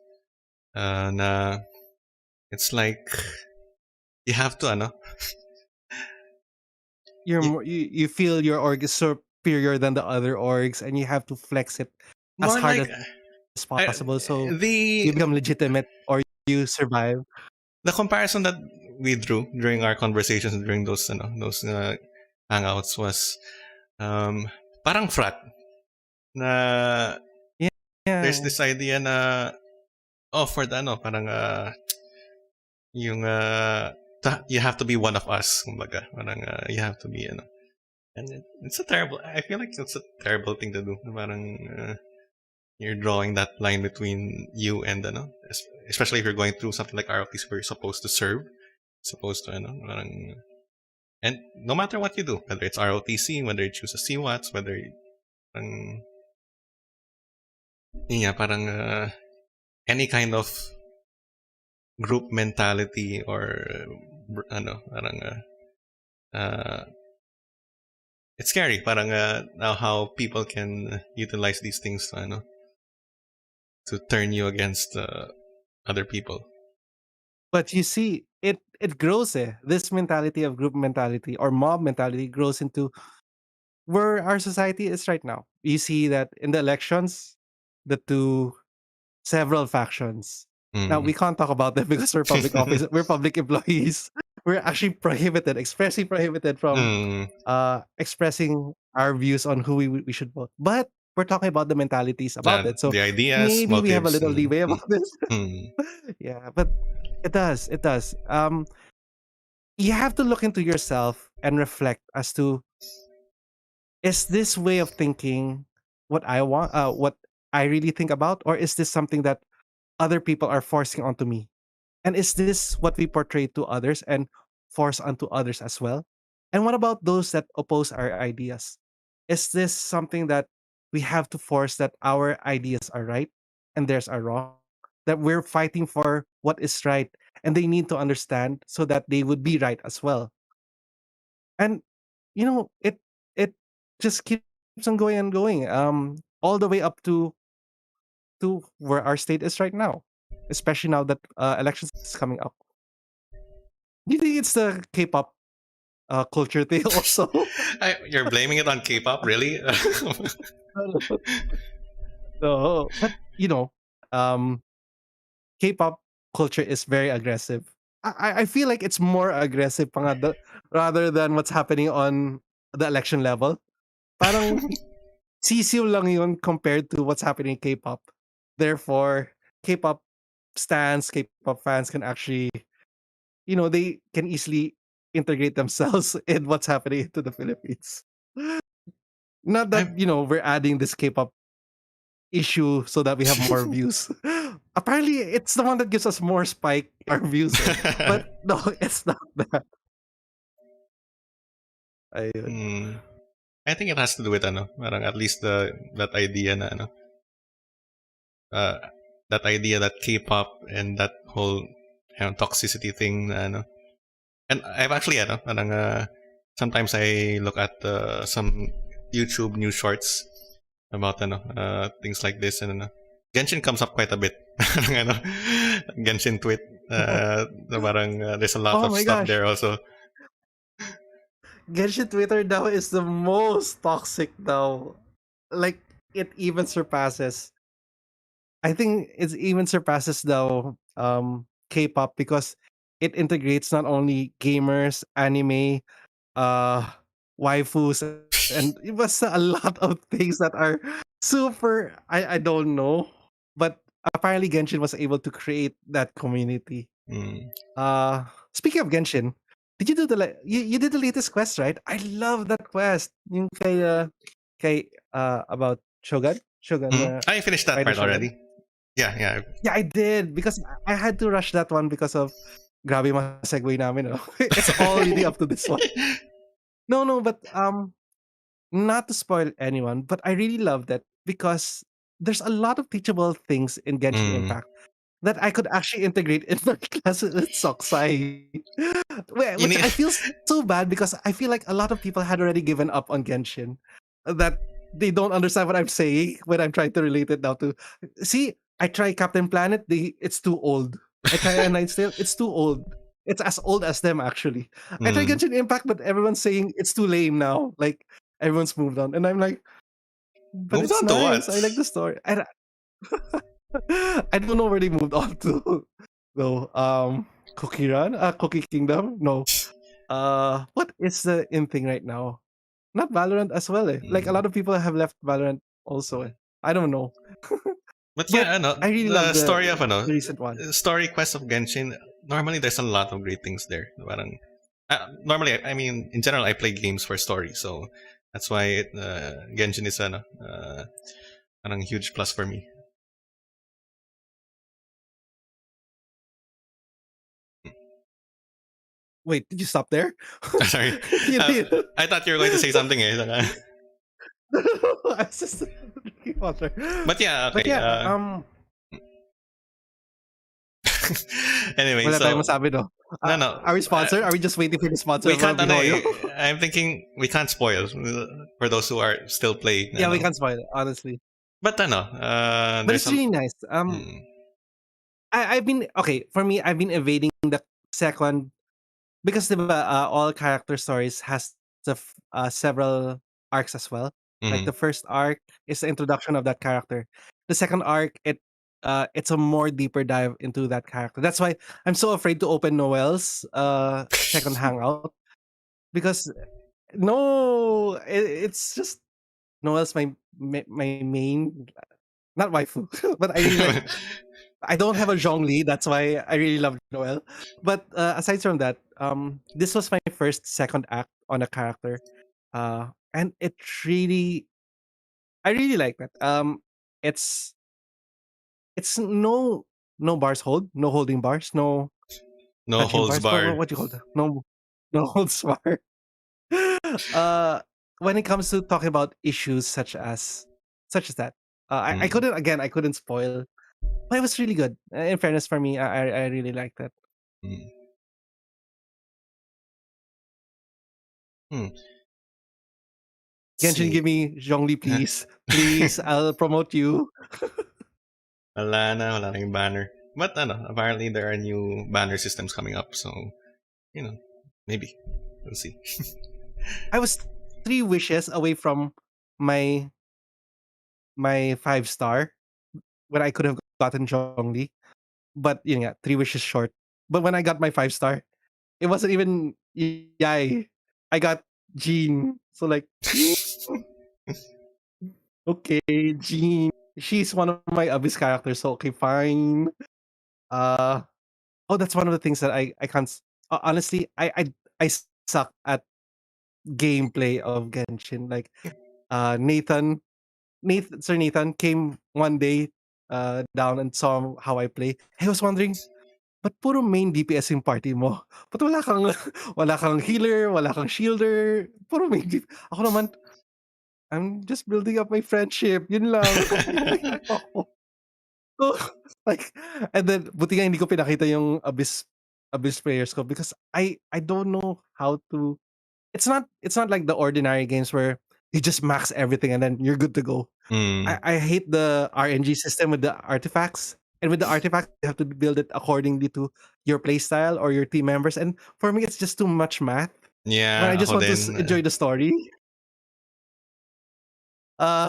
[SPEAKER 1] Na it's like you have to
[SPEAKER 2] You feel your org is superior than the other orgs, and you have to flex it as
[SPEAKER 1] more
[SPEAKER 2] hard
[SPEAKER 1] like
[SPEAKER 2] as possible so you
[SPEAKER 1] the
[SPEAKER 2] become legitimate or you survive.
[SPEAKER 1] comparison that we drew during our conversations during those hangouts was parang frat na
[SPEAKER 2] Yeah,
[SPEAKER 1] there's
[SPEAKER 2] yeah.
[SPEAKER 1] this idea na for the parang yung you have to be one of us, kumbaga parang you have to be and it's a terrible, I feel like it's a terrible thing to do, parang you're drawing that line between you and especially if you're going through something like ROTs where you're supposed to serve, supposed to parang, and no matter what you do, whether it's ROTC, whether you choose a CWATS, whether parang yeah, parang any kind of group mentality or parang it's scary parang now how people can utilize these things to turn you against other people.
[SPEAKER 2] But you see, it grows. This mentality of group mentality or mob mentality grows into where our society is right now. You see that in the elections, the two several factions. Now
[SPEAKER 1] Mm.
[SPEAKER 2] we can't talk about them because we're public office, we're public employees. We're actually prohibited, expressly prohibited from
[SPEAKER 1] Mm.
[SPEAKER 2] expressing our views on who we should vote. But we're talking about the mentalities about it. So
[SPEAKER 1] The ideas,
[SPEAKER 2] maybe we have a
[SPEAKER 1] motives,
[SPEAKER 2] little leeway
[SPEAKER 1] mm.
[SPEAKER 2] about this.
[SPEAKER 1] Mm.
[SPEAKER 2] Yeah, but it does. You have to look into yourself and reflect as to, is this way of thinking what I want, what I really think about, or is this something that other people are forcing onto me? And is this what we portray to others and force onto others as well? And what about those that oppose our ideas? Is this something that we have to force that our ideas are right and theirs are wrong? That we're fighting for what is right and they need to understand so that they would be right as well. And it just keeps on going and going, all the way up to where our state is right now, especially now that elections is coming up. Do you think it's the K-pop culture thing also?
[SPEAKER 1] You're blaming it on K-pop, really?
[SPEAKER 2] No, but um, K-pop culture is very aggressive. I feel like it's more aggressive pa nga rather than what's happening on the election level. Parang sisiw lang yun compared to what's happening in K-pop. Therefore, K-pop K-pop fans can actually, they can easily integrate themselves in what's happening to the Philippines. Not that,
[SPEAKER 1] I'm
[SPEAKER 2] we're adding this K-pop issue so that we have more views. Apparently, it's the one that gives us more spike in our views. But no, it's not that. Ayun.
[SPEAKER 1] I think it has to do with parang at least that idea na uh, that idea that K-pop and that whole toxicity thing na and I've actually parang sometimes I look at some YouTube news shorts about things like this and Genshin comes up quite a bit. Parang Genshin tweet na parang there's a lot
[SPEAKER 2] Oh
[SPEAKER 1] of
[SPEAKER 2] my
[SPEAKER 1] stuff
[SPEAKER 2] gosh.
[SPEAKER 1] there also.
[SPEAKER 2] Genshin Twitter now is the most toxic now. Like it even surpasses. I think it even surpasses the K-pop because it integrates not only gamers, anime, uh waifus, and it was a lot of things that are super I don't know. But apparently Genshin was able to create that community.
[SPEAKER 1] Mm.
[SPEAKER 2] Uh Speaking of Genshin, did you do you did the latest quest, right? I love that quest. Yung kay about Shogun? Shogun
[SPEAKER 1] I finished that
[SPEAKER 2] Rider
[SPEAKER 1] part
[SPEAKER 2] Shogun?
[SPEAKER 1] already. Yeah, yeah.
[SPEAKER 2] Yeah, I did because I had to rush that one because of grabe mga segue namin, no? It's all leading up to this one. No, no, but not to spoil anyone, but I really love that because there's a lot of teachable things in Genshin
[SPEAKER 1] Mm.
[SPEAKER 2] Impact that I could actually integrate in my class with Soksai.
[SPEAKER 1] You
[SPEAKER 2] Which
[SPEAKER 1] need.
[SPEAKER 2] I feel so bad because I feel like a lot of people had already given up on Genshin. That they don't understand what I'm saying when I'm trying to relate it now to. See, I try Captain Planet, it's too old. I try a Night's Tale, it's too old. It's as old as them actually. I try
[SPEAKER 1] Mm.
[SPEAKER 2] Genshin Impact, but everyone's saying it's too lame now. Like everyone's moved on, and I'm like, but
[SPEAKER 1] Moved
[SPEAKER 2] it's
[SPEAKER 1] on to
[SPEAKER 2] nice.
[SPEAKER 1] what?
[SPEAKER 2] I like the story. And I don't know where they moved on to. Though, Cookie Run, Cookie Kingdom. No, what is the in thing right now? Not Valorant as well. Eh. Like a
[SPEAKER 1] Mm.
[SPEAKER 2] lot of people have left Valorant also. Eh. I don't know,
[SPEAKER 1] But
[SPEAKER 2] but
[SPEAKER 1] yeah,
[SPEAKER 2] I really love
[SPEAKER 1] the story of
[SPEAKER 2] the recent one.
[SPEAKER 1] story quest of Genshin. Normally, there's a lot of great things there. Parang, normally, I mean, in general, I play games for story, so that's why Genshin is parang huge plus for me.
[SPEAKER 2] Wait, did you stop there?
[SPEAKER 1] Sorry,
[SPEAKER 2] You did.
[SPEAKER 1] I thought you were going to say something.
[SPEAKER 2] I was just drinking water.
[SPEAKER 1] But yeah,
[SPEAKER 2] But
[SPEAKER 1] okay.
[SPEAKER 2] yeah,
[SPEAKER 1] Anyway,
[SPEAKER 2] wala tayong
[SPEAKER 1] so
[SPEAKER 2] masabi, no?
[SPEAKER 1] no, no,
[SPEAKER 2] Are we sponsored? Are we just waiting for the sponsor
[SPEAKER 1] we
[SPEAKER 2] of
[SPEAKER 1] can't.
[SPEAKER 2] Bihoyo?
[SPEAKER 1] I'm thinking we can't spoil for those who are still playing.
[SPEAKER 2] Yeah, we can spoil it, honestly.
[SPEAKER 1] But
[SPEAKER 2] But
[SPEAKER 1] there's
[SPEAKER 2] it's
[SPEAKER 1] a.
[SPEAKER 2] really nice.
[SPEAKER 1] Mm,
[SPEAKER 2] I've been okay for me. I've been evading the second because all character stories has several arcs as well. Like
[SPEAKER 1] mm,
[SPEAKER 2] the first arc is the introduction of that character. The second arc, it's a more deeper dive into that character. That's why I'm so afraid to open Noel's second hangout because no, it's just Noel's my main, not waifu, but I really like. I don't have a Zhongli, that's why I really love Noel. But aside from that, this was my first second act on a character, and it really, I really like that. It's it's no bars hold, no holding bars, no
[SPEAKER 1] no
[SPEAKER 2] touching
[SPEAKER 1] holds
[SPEAKER 2] bars. What
[SPEAKER 1] barred.
[SPEAKER 2] what do you call that? No holds bar. uh, when it comes to talking about issues such as that, I
[SPEAKER 1] Mm,
[SPEAKER 2] couldn't again I couldn't spoil, but it was really good. In fairness, for me, I really liked that.
[SPEAKER 1] mm, mm.
[SPEAKER 2] Genshin,
[SPEAKER 1] See,
[SPEAKER 2] give me Zhongli, please. Please, I'll promote you.
[SPEAKER 1] wala na yung banner. But apparently there are new banner systems coming up, so you know, maybe we'll see.
[SPEAKER 2] I was 3 wishes away from my my 5 star when I could have gotten Zhongli, but yun nga, 3 wishes short. But when I got my 5 star, it wasn't even Yai. I got Jean. So like, okay, Jean. She's one of my Abyss characters, so okay, fine. Uh oh, that's one of the things that I can't. Honestly, I suck at gameplay of Genshin. Like, Sir Nathan came one day down and saw how I play. He was wondering, ba't puro main DPS yung party mo? Ba't wala kang wala kang healer, wala kang shielder, puro main Ako naman, I'm just building up my friendship. Yun lang. Yun lang ginagawa ko. So, like, and then buti nga hindi ko pinakita yung Abyss players ko because I don't know how to. It's not like the ordinary games where you just max everything and then you're good to go.
[SPEAKER 1] Mm,
[SPEAKER 2] I hate the RNG system with the artifacts. And with the artifacts, you have to build it accordingly to your playstyle or your team members. And for me, it's just too much math. When I
[SPEAKER 1] Yeah,
[SPEAKER 2] just
[SPEAKER 1] ako
[SPEAKER 2] want to
[SPEAKER 1] din.
[SPEAKER 2] enjoy the story. Uh,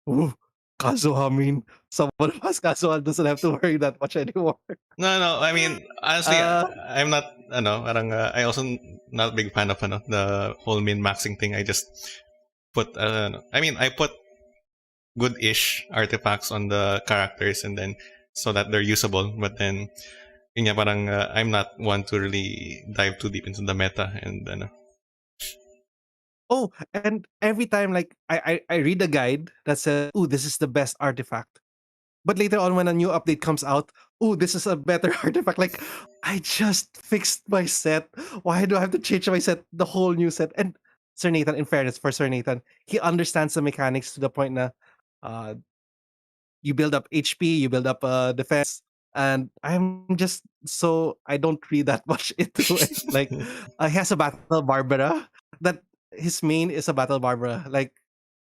[SPEAKER 2] ooh, Kazuha, I mean, someone who has Kazuha doesn't have to worry that much anymore.
[SPEAKER 1] No, no. I mean, honestly,
[SPEAKER 2] Uh,
[SPEAKER 1] I'm not. Parang I also not a big fan of the whole min maxing thing. I just put. I mean, I put good-ish artifacts on the characters, and then so that they're usable. But then, yun nga, parang I'm not one to really dive too deep into the meta, and
[SPEAKER 2] oh, and every time, like, I read a guide that says, "Ooh, this is the best artifact." But later on, when a new update comes out, "Ooh, this is a better artifact." Like, I just fixed my set. Why do I have to change my set, the whole new set? And Sir Nathan, in fairness for Sir Nathan, he understands the mechanics to the point na, uh, you build up HP, you build up defense, and I'm just so I don't read that much into it. Like, he has a battle Barbara that his main is a battle Barbara, like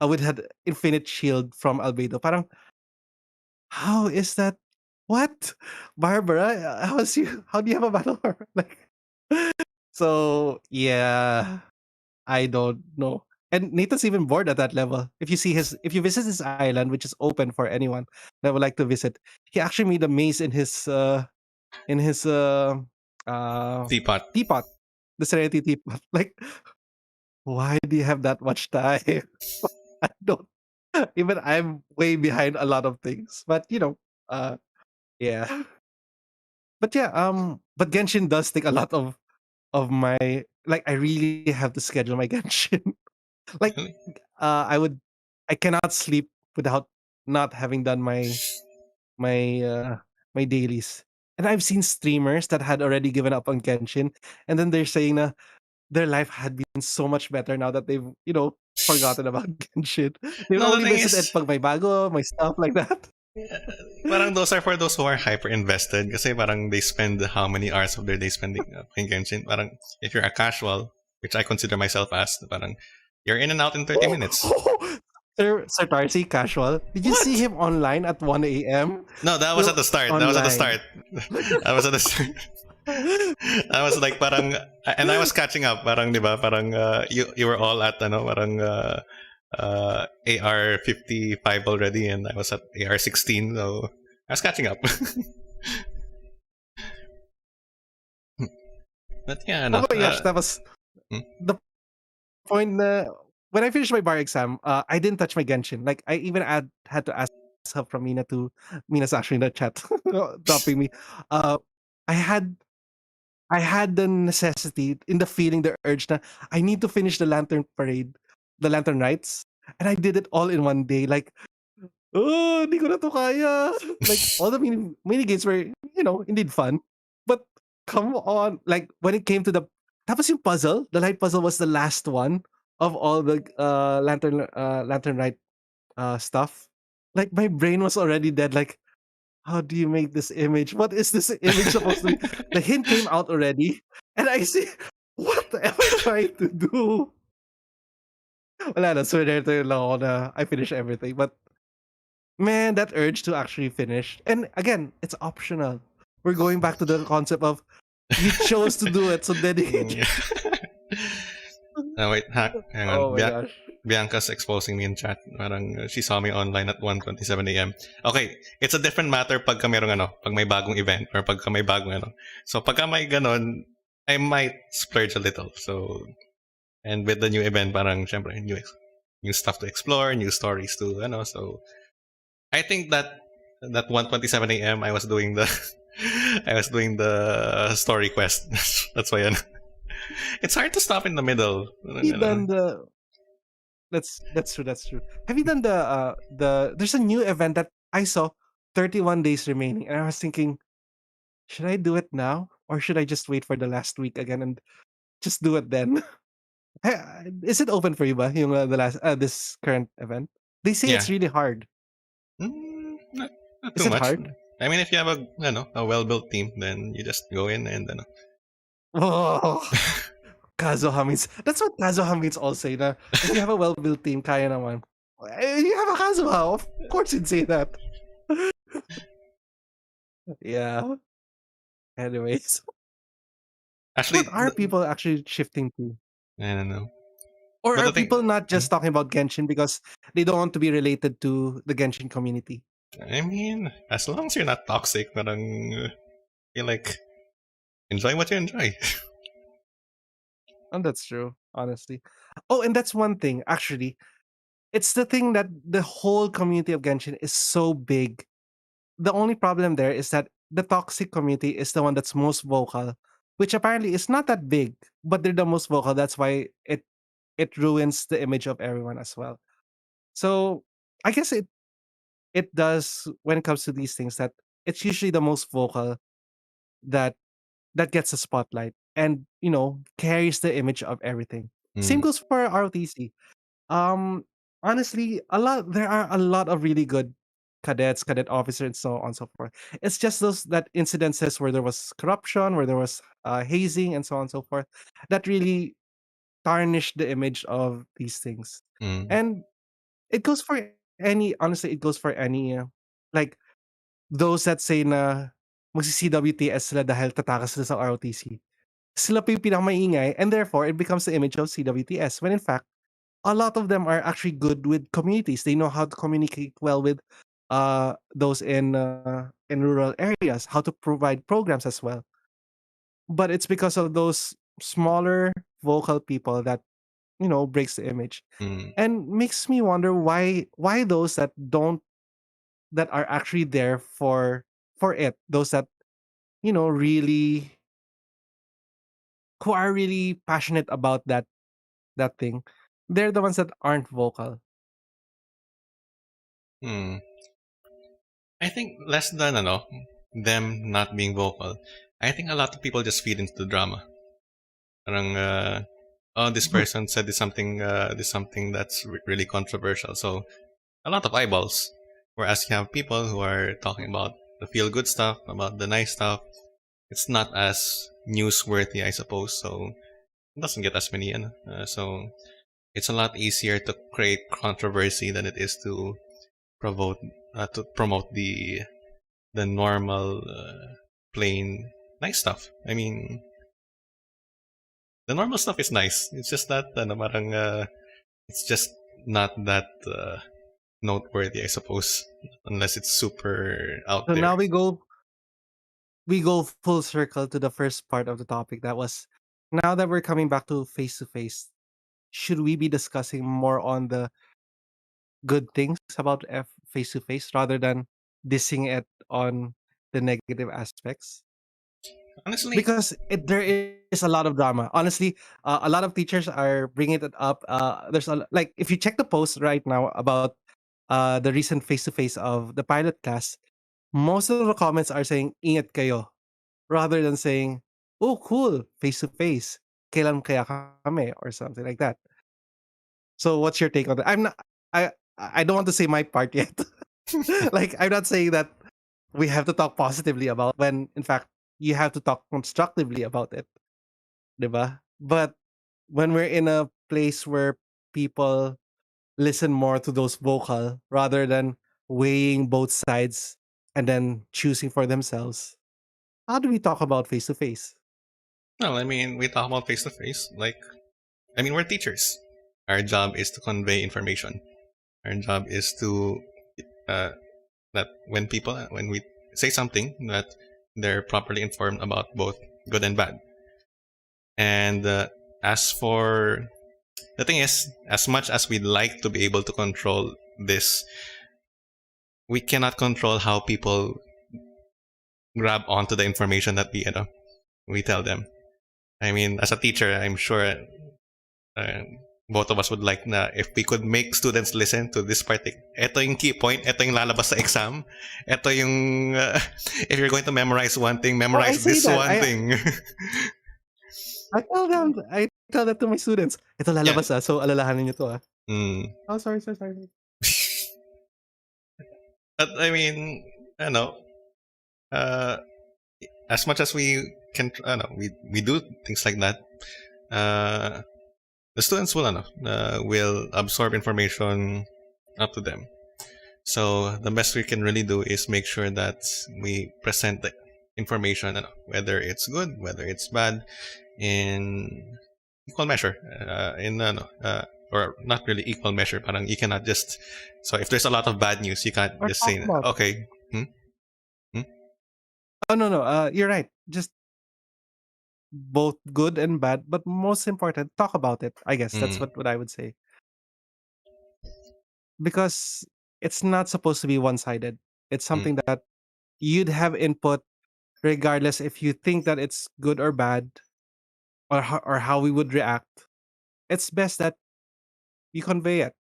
[SPEAKER 2] with had infinite shield from Albedo. Parang how is that? What, Barbara? How's you? How do you have a battle Barbara? Like, so yeah, I don't know. And Nathan's even bored at that level. If you visit his island, which is open for anyone that would like to visit, he actually made a maze in his uh
[SPEAKER 1] teapot.
[SPEAKER 2] teapot, the Serenity teapot. Like, why do you have that much time? I don't. Even I'm way behind a lot of things, but yeah. But yeah, but Genshin does take a lot of my like. I really have to schedule my Genshin. Like,
[SPEAKER 1] Really?
[SPEAKER 2] I cannot sleep without not having done my my dailies. And I've seen streamers that had already given up on Genshin, and then they're saying na their life had been so much better now that they've forgotten about Genshin. They will
[SPEAKER 1] No, the
[SPEAKER 2] only
[SPEAKER 1] thing
[SPEAKER 2] visit it
[SPEAKER 1] is,
[SPEAKER 2] pag may bago, may stuff like that.
[SPEAKER 1] parang those are for those who are hyper invested. Kasi parang they spend how many hours of their day spending playing Genshin. Parang if you're a casual, which I consider myself as, parang you're in and out in 30 minutes.
[SPEAKER 2] Sir Tarcy, casual. Did you see
[SPEAKER 1] What?
[SPEAKER 2] him online at 1 a.m.?
[SPEAKER 1] No, that was at
[SPEAKER 2] No,
[SPEAKER 1] the start. That was at the
[SPEAKER 2] online.
[SPEAKER 1] start. That was at the start. I was like parang and I was catching up parang 'di ba parang you were all at parang AR 55 already and I was at AR 16 so I was catching up. But yeah
[SPEAKER 2] Oh
[SPEAKER 1] no
[SPEAKER 2] my gosh, that was
[SPEAKER 1] hmm?
[SPEAKER 2] the point na when I finished my bar exam, I didn't touch my Genshin. Like, I even had to ask help from Mina to Mina's actually in the chat dropping me. Uh, I had I had the necessity in the feeling, the urge na I need to finish the Lantern Parade, the Lantern Rites, and I did it all in one day. Like, oh, hindi ko na to kaya. Like, all the mini games were, indeed fun. But come on, like when it came to tapos yung puzzle, the light puzzle was the last one of all the lantern light stuff. Like, my brain was already dead. Like, how do you make this image? What is this image supposed to be? The hint came out already, and I see what am I trying to do? Wala na, so lang ako na I finish everything. But man, that urge to actually finish. And again, it's optional. We're going back to the concept of you chose to do it, so dedicate.
[SPEAKER 1] Yeah. No, wait, hang on.
[SPEAKER 2] Oh my gosh.
[SPEAKER 1] Bianca's exposing me in chat. Parang she saw me online at 1:27 a.m. Okay, it's a different matter pagka merong pag may bagong event or pagka may bagong So pagka may ganon, I might splurge a little. So and with the new event, parang syempre new stuff to explore, new stories to So I think that 1:27 a.m. I was doing the I was doing the story quest. That's why it's hard to stop in the middle.
[SPEAKER 2] Have you done the that's true, that's true. Have you done the there's a new event that I saw 31 days remaining, and I was thinking, should I do it now? Or should I just wait for the last week again and just do it then? Is it open for you ba yung the last this current event? They say
[SPEAKER 1] Yeah,
[SPEAKER 2] it's really hard.
[SPEAKER 1] not
[SPEAKER 2] Is
[SPEAKER 1] too
[SPEAKER 2] it
[SPEAKER 1] much.
[SPEAKER 2] hard?
[SPEAKER 1] I mean, if you have a well built team, then you just go in and
[SPEAKER 2] Oh, Kazuha means that's what Kazuha means all say na if you have a well-built team, kaya naman. You have a Kazuha, of course you'd say that. Yeah. Anyways,
[SPEAKER 1] Actually,
[SPEAKER 2] What are people actually shifting to?
[SPEAKER 1] I don't know.
[SPEAKER 2] Or
[SPEAKER 1] But
[SPEAKER 2] are
[SPEAKER 1] the thing,
[SPEAKER 2] people not
[SPEAKER 1] mm,
[SPEAKER 2] just talking about Genshin because they don't want to be related to the Genshin community?
[SPEAKER 1] I mean, as long as you're not toxic, parang feel like enjoy what you enjoy.
[SPEAKER 2] And that's true, honestly. Oh, and that's one thing, actually. It's the thing that the whole community of Genshin is so big. The only problem there is that the toxic community is the one that's most vocal, which apparently is not that big, but they're the most vocal. That's why it ruins the image of everyone as well. So I guess it does when it comes to these things that it's usually the most vocal that that gets a spotlight and carries the image of everything. Same
[SPEAKER 1] Mm,
[SPEAKER 2] goes for ROTC. Um, honestly, a lot there are a lot of really good cadets, cadet officers, and so on and so forth. It's just those that incidences where there was corruption, where there was hazing, and so on and so forth, that really tarnished the image of these things.
[SPEAKER 1] mm,
[SPEAKER 2] And it goes for any, honestly, it goes for any, like those that say na magsi-CWTS sila dahil tatakas sila sa ROTC. Sila pa yung pinakamaingay and therefore it becomes the image of CWTS when in fact a lot of them are actually good with communities. They know how to communicate well with those in rural areas, how to provide programs as well. But it's because of those smaller vocal people that breaks the image
[SPEAKER 1] mm,
[SPEAKER 2] and makes me wonder why those that are actually there for it, those that really who are really passionate about that thing, they're the ones that aren't vocal.
[SPEAKER 1] mm. I think less than them not being vocal. I think a lot of people just feed into the drama. Parang, oh, this person said this something that's really controversial. So a lot of eyeballs. Whereas you have people who are talking about the feel good stuff, about the nice stuff. It's not as newsworthy, I suppose. So it doesn't get as many. So it's a lot easier to create controversy than it is to promote to promote the normal plain nice stuff. I mean, the normal stuff is nice. It's just that parang, it's just not that noteworthy, I suppose, unless it's super out
[SPEAKER 2] So
[SPEAKER 1] there.
[SPEAKER 2] now we go full circle to the first part of the topic. That was now that we're coming back to face. Should we be discussing more on the good things about face to face rather than dissing it on the negative aspects?
[SPEAKER 1] Honestly,
[SPEAKER 2] Because there is a lot of drama. Honestly, a lot of teachers are bringing it up. There's like if you check the post right now about the recent face to face of the pilot class, most of the comments are saying "ingat kayo" rather than saying "oh cool face to face." Kailan kaya kami or something like that. So what's your take on that? I don't want to say my part yet. Like I'm not saying that we have to talk positively about when in fact you have to talk constructively about it, 'di ba? But when we're in a place where people listen more to those vocal rather than weighing both sides and then choosing for themselves, how do we talk about face to face?
[SPEAKER 1] well, I mean, we talk about face to face. Like, I mean, we're teachers. Our job is to convey information. Our job is to uh, that when we say something that they're properly informed about both good and bad. And as for the thing is, as much as we'd like to be able to control this, we cannot control how people grab onto the information that we tell them. I mean, as a teacher, I'm sure uh, both of us would like na if we could make students listen to this part. Ito yung key point, ito yung lalabas sa exam, ito yung if you're going to memorize one thing,
[SPEAKER 2] Oh, I
[SPEAKER 1] memorize
[SPEAKER 2] say
[SPEAKER 1] this
[SPEAKER 2] that.
[SPEAKER 1] one thing.
[SPEAKER 2] I tell that to my students. Ito
[SPEAKER 1] Yeah.
[SPEAKER 2] lalabas so alalahanin niyo to
[SPEAKER 1] Mm.
[SPEAKER 2] Oh, sorry.
[SPEAKER 1] But I mean, you know, uh, as much as we can, we do things like that. Uh, the students will absorb information up to them. So the best we can really do is make sure that we present the information, whether it's good, whether it's bad, in equal measure. In or not really equal measure. Parang you cannot just. So if there's a lot of bad news, you can't
[SPEAKER 2] Or
[SPEAKER 1] just
[SPEAKER 2] talk
[SPEAKER 1] say,
[SPEAKER 2] about it.
[SPEAKER 1] okay. Hmm? Hmm?
[SPEAKER 2] Oh, no, no, you're right. Just both good and bad, but most important, talk about it. I guess that's
[SPEAKER 1] Mm,
[SPEAKER 2] what I would say. Because it's not supposed to be one-sided. It's
[SPEAKER 1] mm,
[SPEAKER 2] something that you'd have input regardless if you think that it's good or bad or how we would react. It's best that you convey it.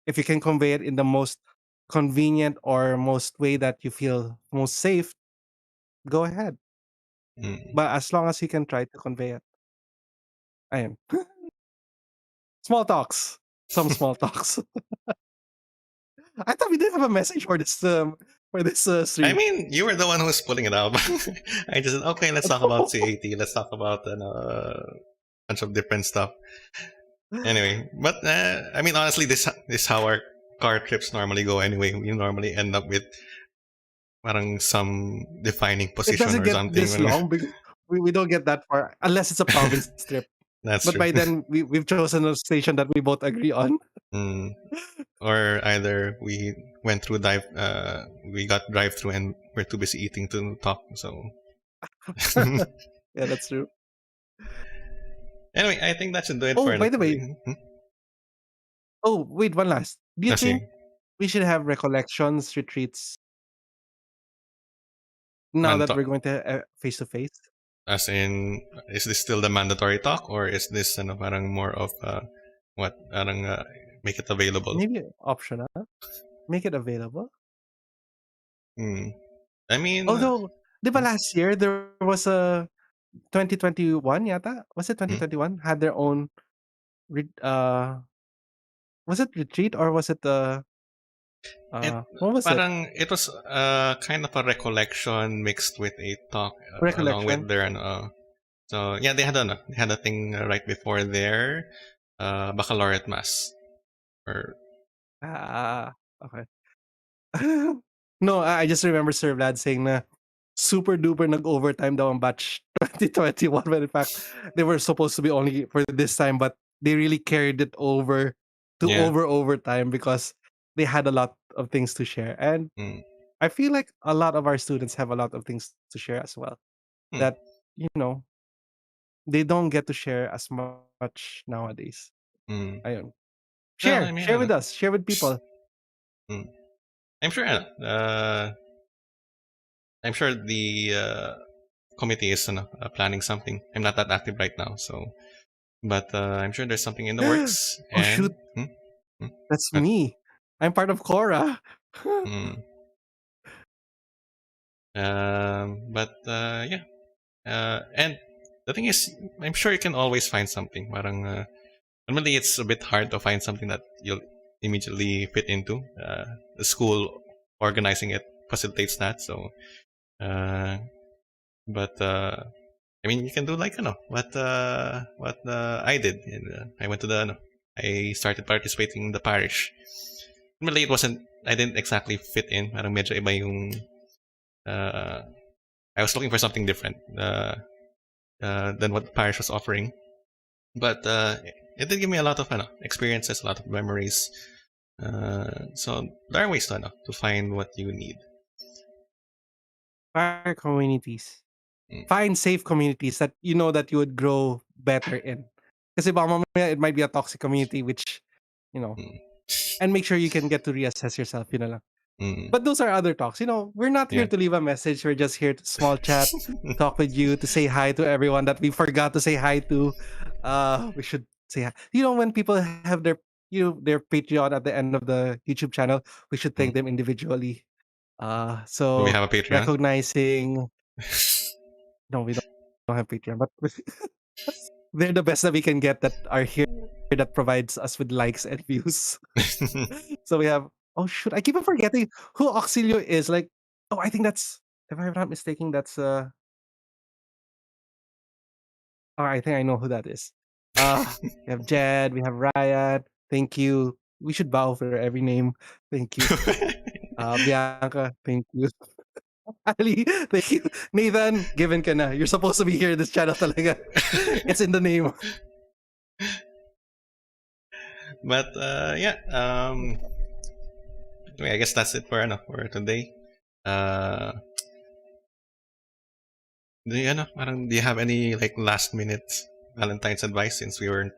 [SPEAKER 2] If you can convey it in the most convenient or most way that you feel most safe, go ahead.
[SPEAKER 1] mm.
[SPEAKER 2] But as long as you can try to convey it. Ayun. Small talks. Some small talks. I thought we didn't have a message for this
[SPEAKER 1] I
[SPEAKER 2] stream.
[SPEAKER 1] mean, you were the one who was pulling it out. I just said, okay, let's talk about CAT. Let's talk about a bunch of different stuff. Anyway, but I mean, honestly, this how our car trips normally go. Anyway, we normally end up with parang some defining
[SPEAKER 2] It
[SPEAKER 1] position
[SPEAKER 2] doesn't
[SPEAKER 1] or
[SPEAKER 2] get
[SPEAKER 1] something.
[SPEAKER 2] this long because we don't get that far unless it's a province trip.
[SPEAKER 1] That's
[SPEAKER 2] But
[SPEAKER 1] true.
[SPEAKER 2] by then we've chosen a station that we both agree on.
[SPEAKER 1] Mm. Or either we went through we got drive through and we're too busy eating to talk. So
[SPEAKER 2] Yeah, that's true.
[SPEAKER 1] anyway, I think that should do it
[SPEAKER 2] Oh,
[SPEAKER 1] for
[SPEAKER 2] by the way,
[SPEAKER 1] today.
[SPEAKER 2] oh wait, one last. Do you
[SPEAKER 1] Let's
[SPEAKER 2] think
[SPEAKER 1] see.
[SPEAKER 2] we should have recollections retreats now that
[SPEAKER 1] Manda-
[SPEAKER 2] we're going to face to face?
[SPEAKER 1] as in, is this still the mandatory talk or is this parang more of what? Parang make it available.
[SPEAKER 2] Maybe optional. Make it available.
[SPEAKER 1] Hmm. I mean,
[SPEAKER 2] Although, di ba
[SPEAKER 1] hmm,
[SPEAKER 2] last year there was a 2021 yata? Was it
[SPEAKER 1] hmm.
[SPEAKER 2] 2021? Had their own re- uh was it retreat or was it
[SPEAKER 1] It
[SPEAKER 2] what was it?
[SPEAKER 1] parang it was kind of a recollection mixed with a talk along with
[SPEAKER 2] Recollection?
[SPEAKER 1] their so yeah, they had a thing right before their baccalaureate mass or
[SPEAKER 2] Okay. No, I just remember Sir Vlad saying na super duper nag-overtime daw ang batch 2021 when in fact they were supposed to be only for this time but they really carried it over to
[SPEAKER 1] yeah.
[SPEAKER 2] overtime because they had a lot of things to share. And
[SPEAKER 1] Mm,
[SPEAKER 2] I feel like a lot of our students have a lot of things to share as well
[SPEAKER 1] mm,
[SPEAKER 2] that you know they don't get to share as much nowadays.
[SPEAKER 1] mm.
[SPEAKER 2] Ayun.
[SPEAKER 1] Well, I mean,
[SPEAKER 2] Share with us, share with people.
[SPEAKER 1] mm. I'm sure I'm sure the committee is planning something. I'm not that active right now, so but I'm sure there's something in the works.
[SPEAKER 2] Oh shoot,
[SPEAKER 1] And hmm,
[SPEAKER 2] that's
[SPEAKER 1] what?
[SPEAKER 2] me. I'm part of Cora.
[SPEAKER 1] Mm, but yeah, and the thing is, I'm sure you can always find something. Parang normally it's a bit hard to find something that you'll immediately fit into. The school organizing it facilitates that. So, uh, but I mean, you can do like what I did. I went to I started participating in the parish. Normally, it wasn't. I didn't exactly fit in. Parang medyo iba yung. Uh, I was looking for something different than what the parish was offering. But it did give me a lot of experiences, a lot of memories. So there are ways to find what you need.
[SPEAKER 2] Fire communities.
[SPEAKER 1] Mm,
[SPEAKER 2] Find safe communities that you know that you would grow better in. Kasi baka mamaya it might be a toxic community which, you know,
[SPEAKER 1] mm,
[SPEAKER 2] and make sure you can get to reassess yourself, yun na lang.
[SPEAKER 1] mm,
[SPEAKER 2] But those are other talks. We're not here
[SPEAKER 1] yeah.
[SPEAKER 2] to leave a message. We're just here to small chat, talk with you, to say hi to everyone that we forgot to say hi to. We should say hi. When people have their Patreon at the end of the YouTube channel, we should
[SPEAKER 1] Mm.
[SPEAKER 2] thank them individually.
[SPEAKER 1] Do we
[SPEAKER 2] So
[SPEAKER 1] have a Patreon?
[SPEAKER 2] recognizing no, we don't have Patreon, but they're the best that we can get that are here that provides us with likes and views. So we have oh shoot, I keep on forgetting who Auxilio is. Like, oh, I think that's if I'm not mistaken, that's oh, I think I know who that is. We have Jed, we have Ryan. Thank you. We should bow for every name. Thank you. Bianca, thank you. Ali, thank you. Nathan, given ka na. You're supposed to be here in this channel talaga. It's in the name.
[SPEAKER 1] But yeah, I guess that's it for today. Uh, do you have any like last minute Valentine's advice since we were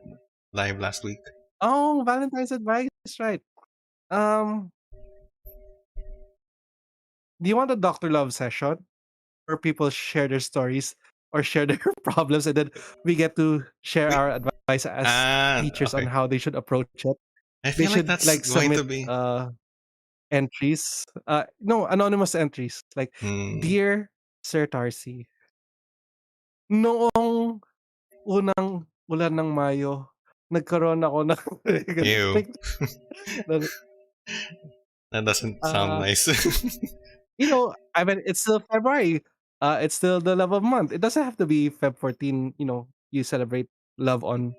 [SPEAKER 1] live last week?
[SPEAKER 2] Oh, Valentine's advice, right. Um, do you want a Doctor Love session where people share their stories or share their problems, and then we get to share
[SPEAKER 1] Wait,
[SPEAKER 2] our advice as teachers on
[SPEAKER 1] okay.
[SPEAKER 2] how they should approach it?
[SPEAKER 1] I
[SPEAKER 2] They
[SPEAKER 1] feel like
[SPEAKER 2] should
[SPEAKER 1] that's
[SPEAKER 2] like
[SPEAKER 1] going to
[SPEAKER 2] submit
[SPEAKER 1] be.
[SPEAKER 2] entries. No, anonymous entries. Like,
[SPEAKER 1] Hmm,
[SPEAKER 2] dear Sir Tarcy, noong unang ulan ng Mayo, nagkaroon ako ng
[SPEAKER 1] ew,
[SPEAKER 2] like,
[SPEAKER 1] that doesn't sound
[SPEAKER 2] uh,
[SPEAKER 1] nice.
[SPEAKER 2] I mean, it's still February. It's still the love of month. It doesn't have to be Feb 14. You celebrate love on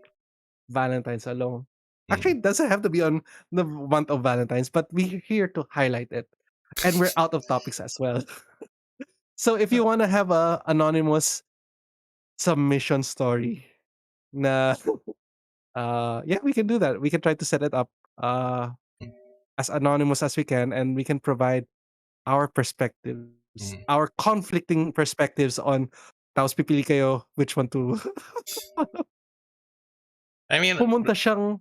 [SPEAKER 2] Valentine's alone.
[SPEAKER 1] Hmm.
[SPEAKER 2] Actually, it doesn't have to be on the month of Valentine's, but we're here to highlight it. And we're out of topics as well. So if you want to have a anonymous submission story, na yeah, we can do that. We can try to set it up as anonymous as we can, and we can provide our perspectives,
[SPEAKER 1] Hmm.
[SPEAKER 2] our conflicting perspectives on tapos pipili kayo which one to
[SPEAKER 1] I mean,
[SPEAKER 2] pumunta siyang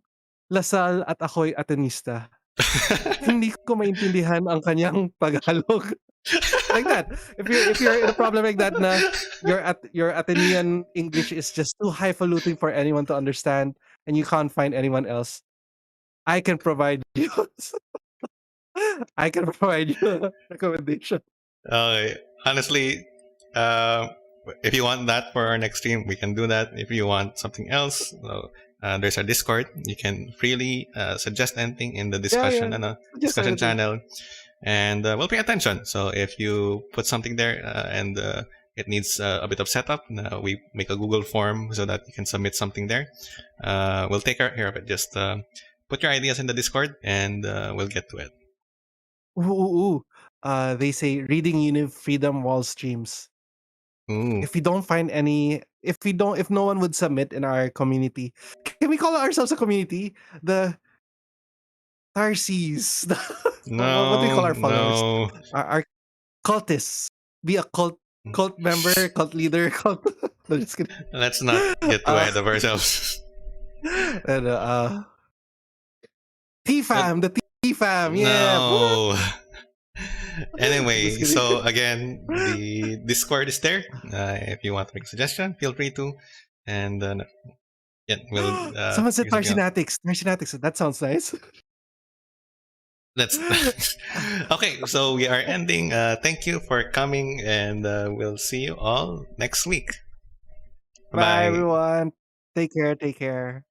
[SPEAKER 2] Lasal at ako'y Atenista. Hindi ko maintindihan ang kanyang Tagalog. Like that. If you're in a problem like that na your Atenean English is just too highfalutin for anyone to understand and you can't find anyone else, I can provide you I can provide you a recommendation.
[SPEAKER 1] uh, honestly, uh, if you want that for our next stream, we can do that. If you want something else, there's our Discord. You can freely suggest anything in the
[SPEAKER 2] Yeah, yeah. Just
[SPEAKER 1] discussion
[SPEAKER 2] anything.
[SPEAKER 1] channel, and we'll pay attention. So if you put something there and it needs a bit of setup, we make a Google form so that you can submit something there. We'll take care of it. Just put your ideas in the Discord, and we'll get to it.
[SPEAKER 2] Ooh, ooh, ooh. They say reading Uni Freedom Wall streams.
[SPEAKER 1] Ooh,
[SPEAKER 2] If no one would submit in our community, can we call ourselves a community? The Tarsies. What do we call
[SPEAKER 1] no,
[SPEAKER 2] our followers?
[SPEAKER 1] no.
[SPEAKER 2] Our cultists. Be a cult member, cult leader, cult. No, just kidding.
[SPEAKER 1] Let's not get too
[SPEAKER 2] Uh,
[SPEAKER 1] ahead of ourselves.
[SPEAKER 2] and T
[SPEAKER 1] But
[SPEAKER 2] fam, the T fam, yeah.
[SPEAKER 1] no.
[SPEAKER 2] Just
[SPEAKER 1] Anyway,
[SPEAKER 2] kidding.
[SPEAKER 1] so again, the Discord is there. If you want to make a suggestion, feel free to. And yeah, we'll
[SPEAKER 2] Someone said
[SPEAKER 1] figure something out.
[SPEAKER 2] Tarsinatics. Tarsinatics. That sounds nice.
[SPEAKER 1] Let's. Okay, so we are ending. Thank you for coming, and we'll see you all next week. Bye
[SPEAKER 2] Bye,
[SPEAKER 1] bye.
[SPEAKER 2] everyone. Take care. Take care.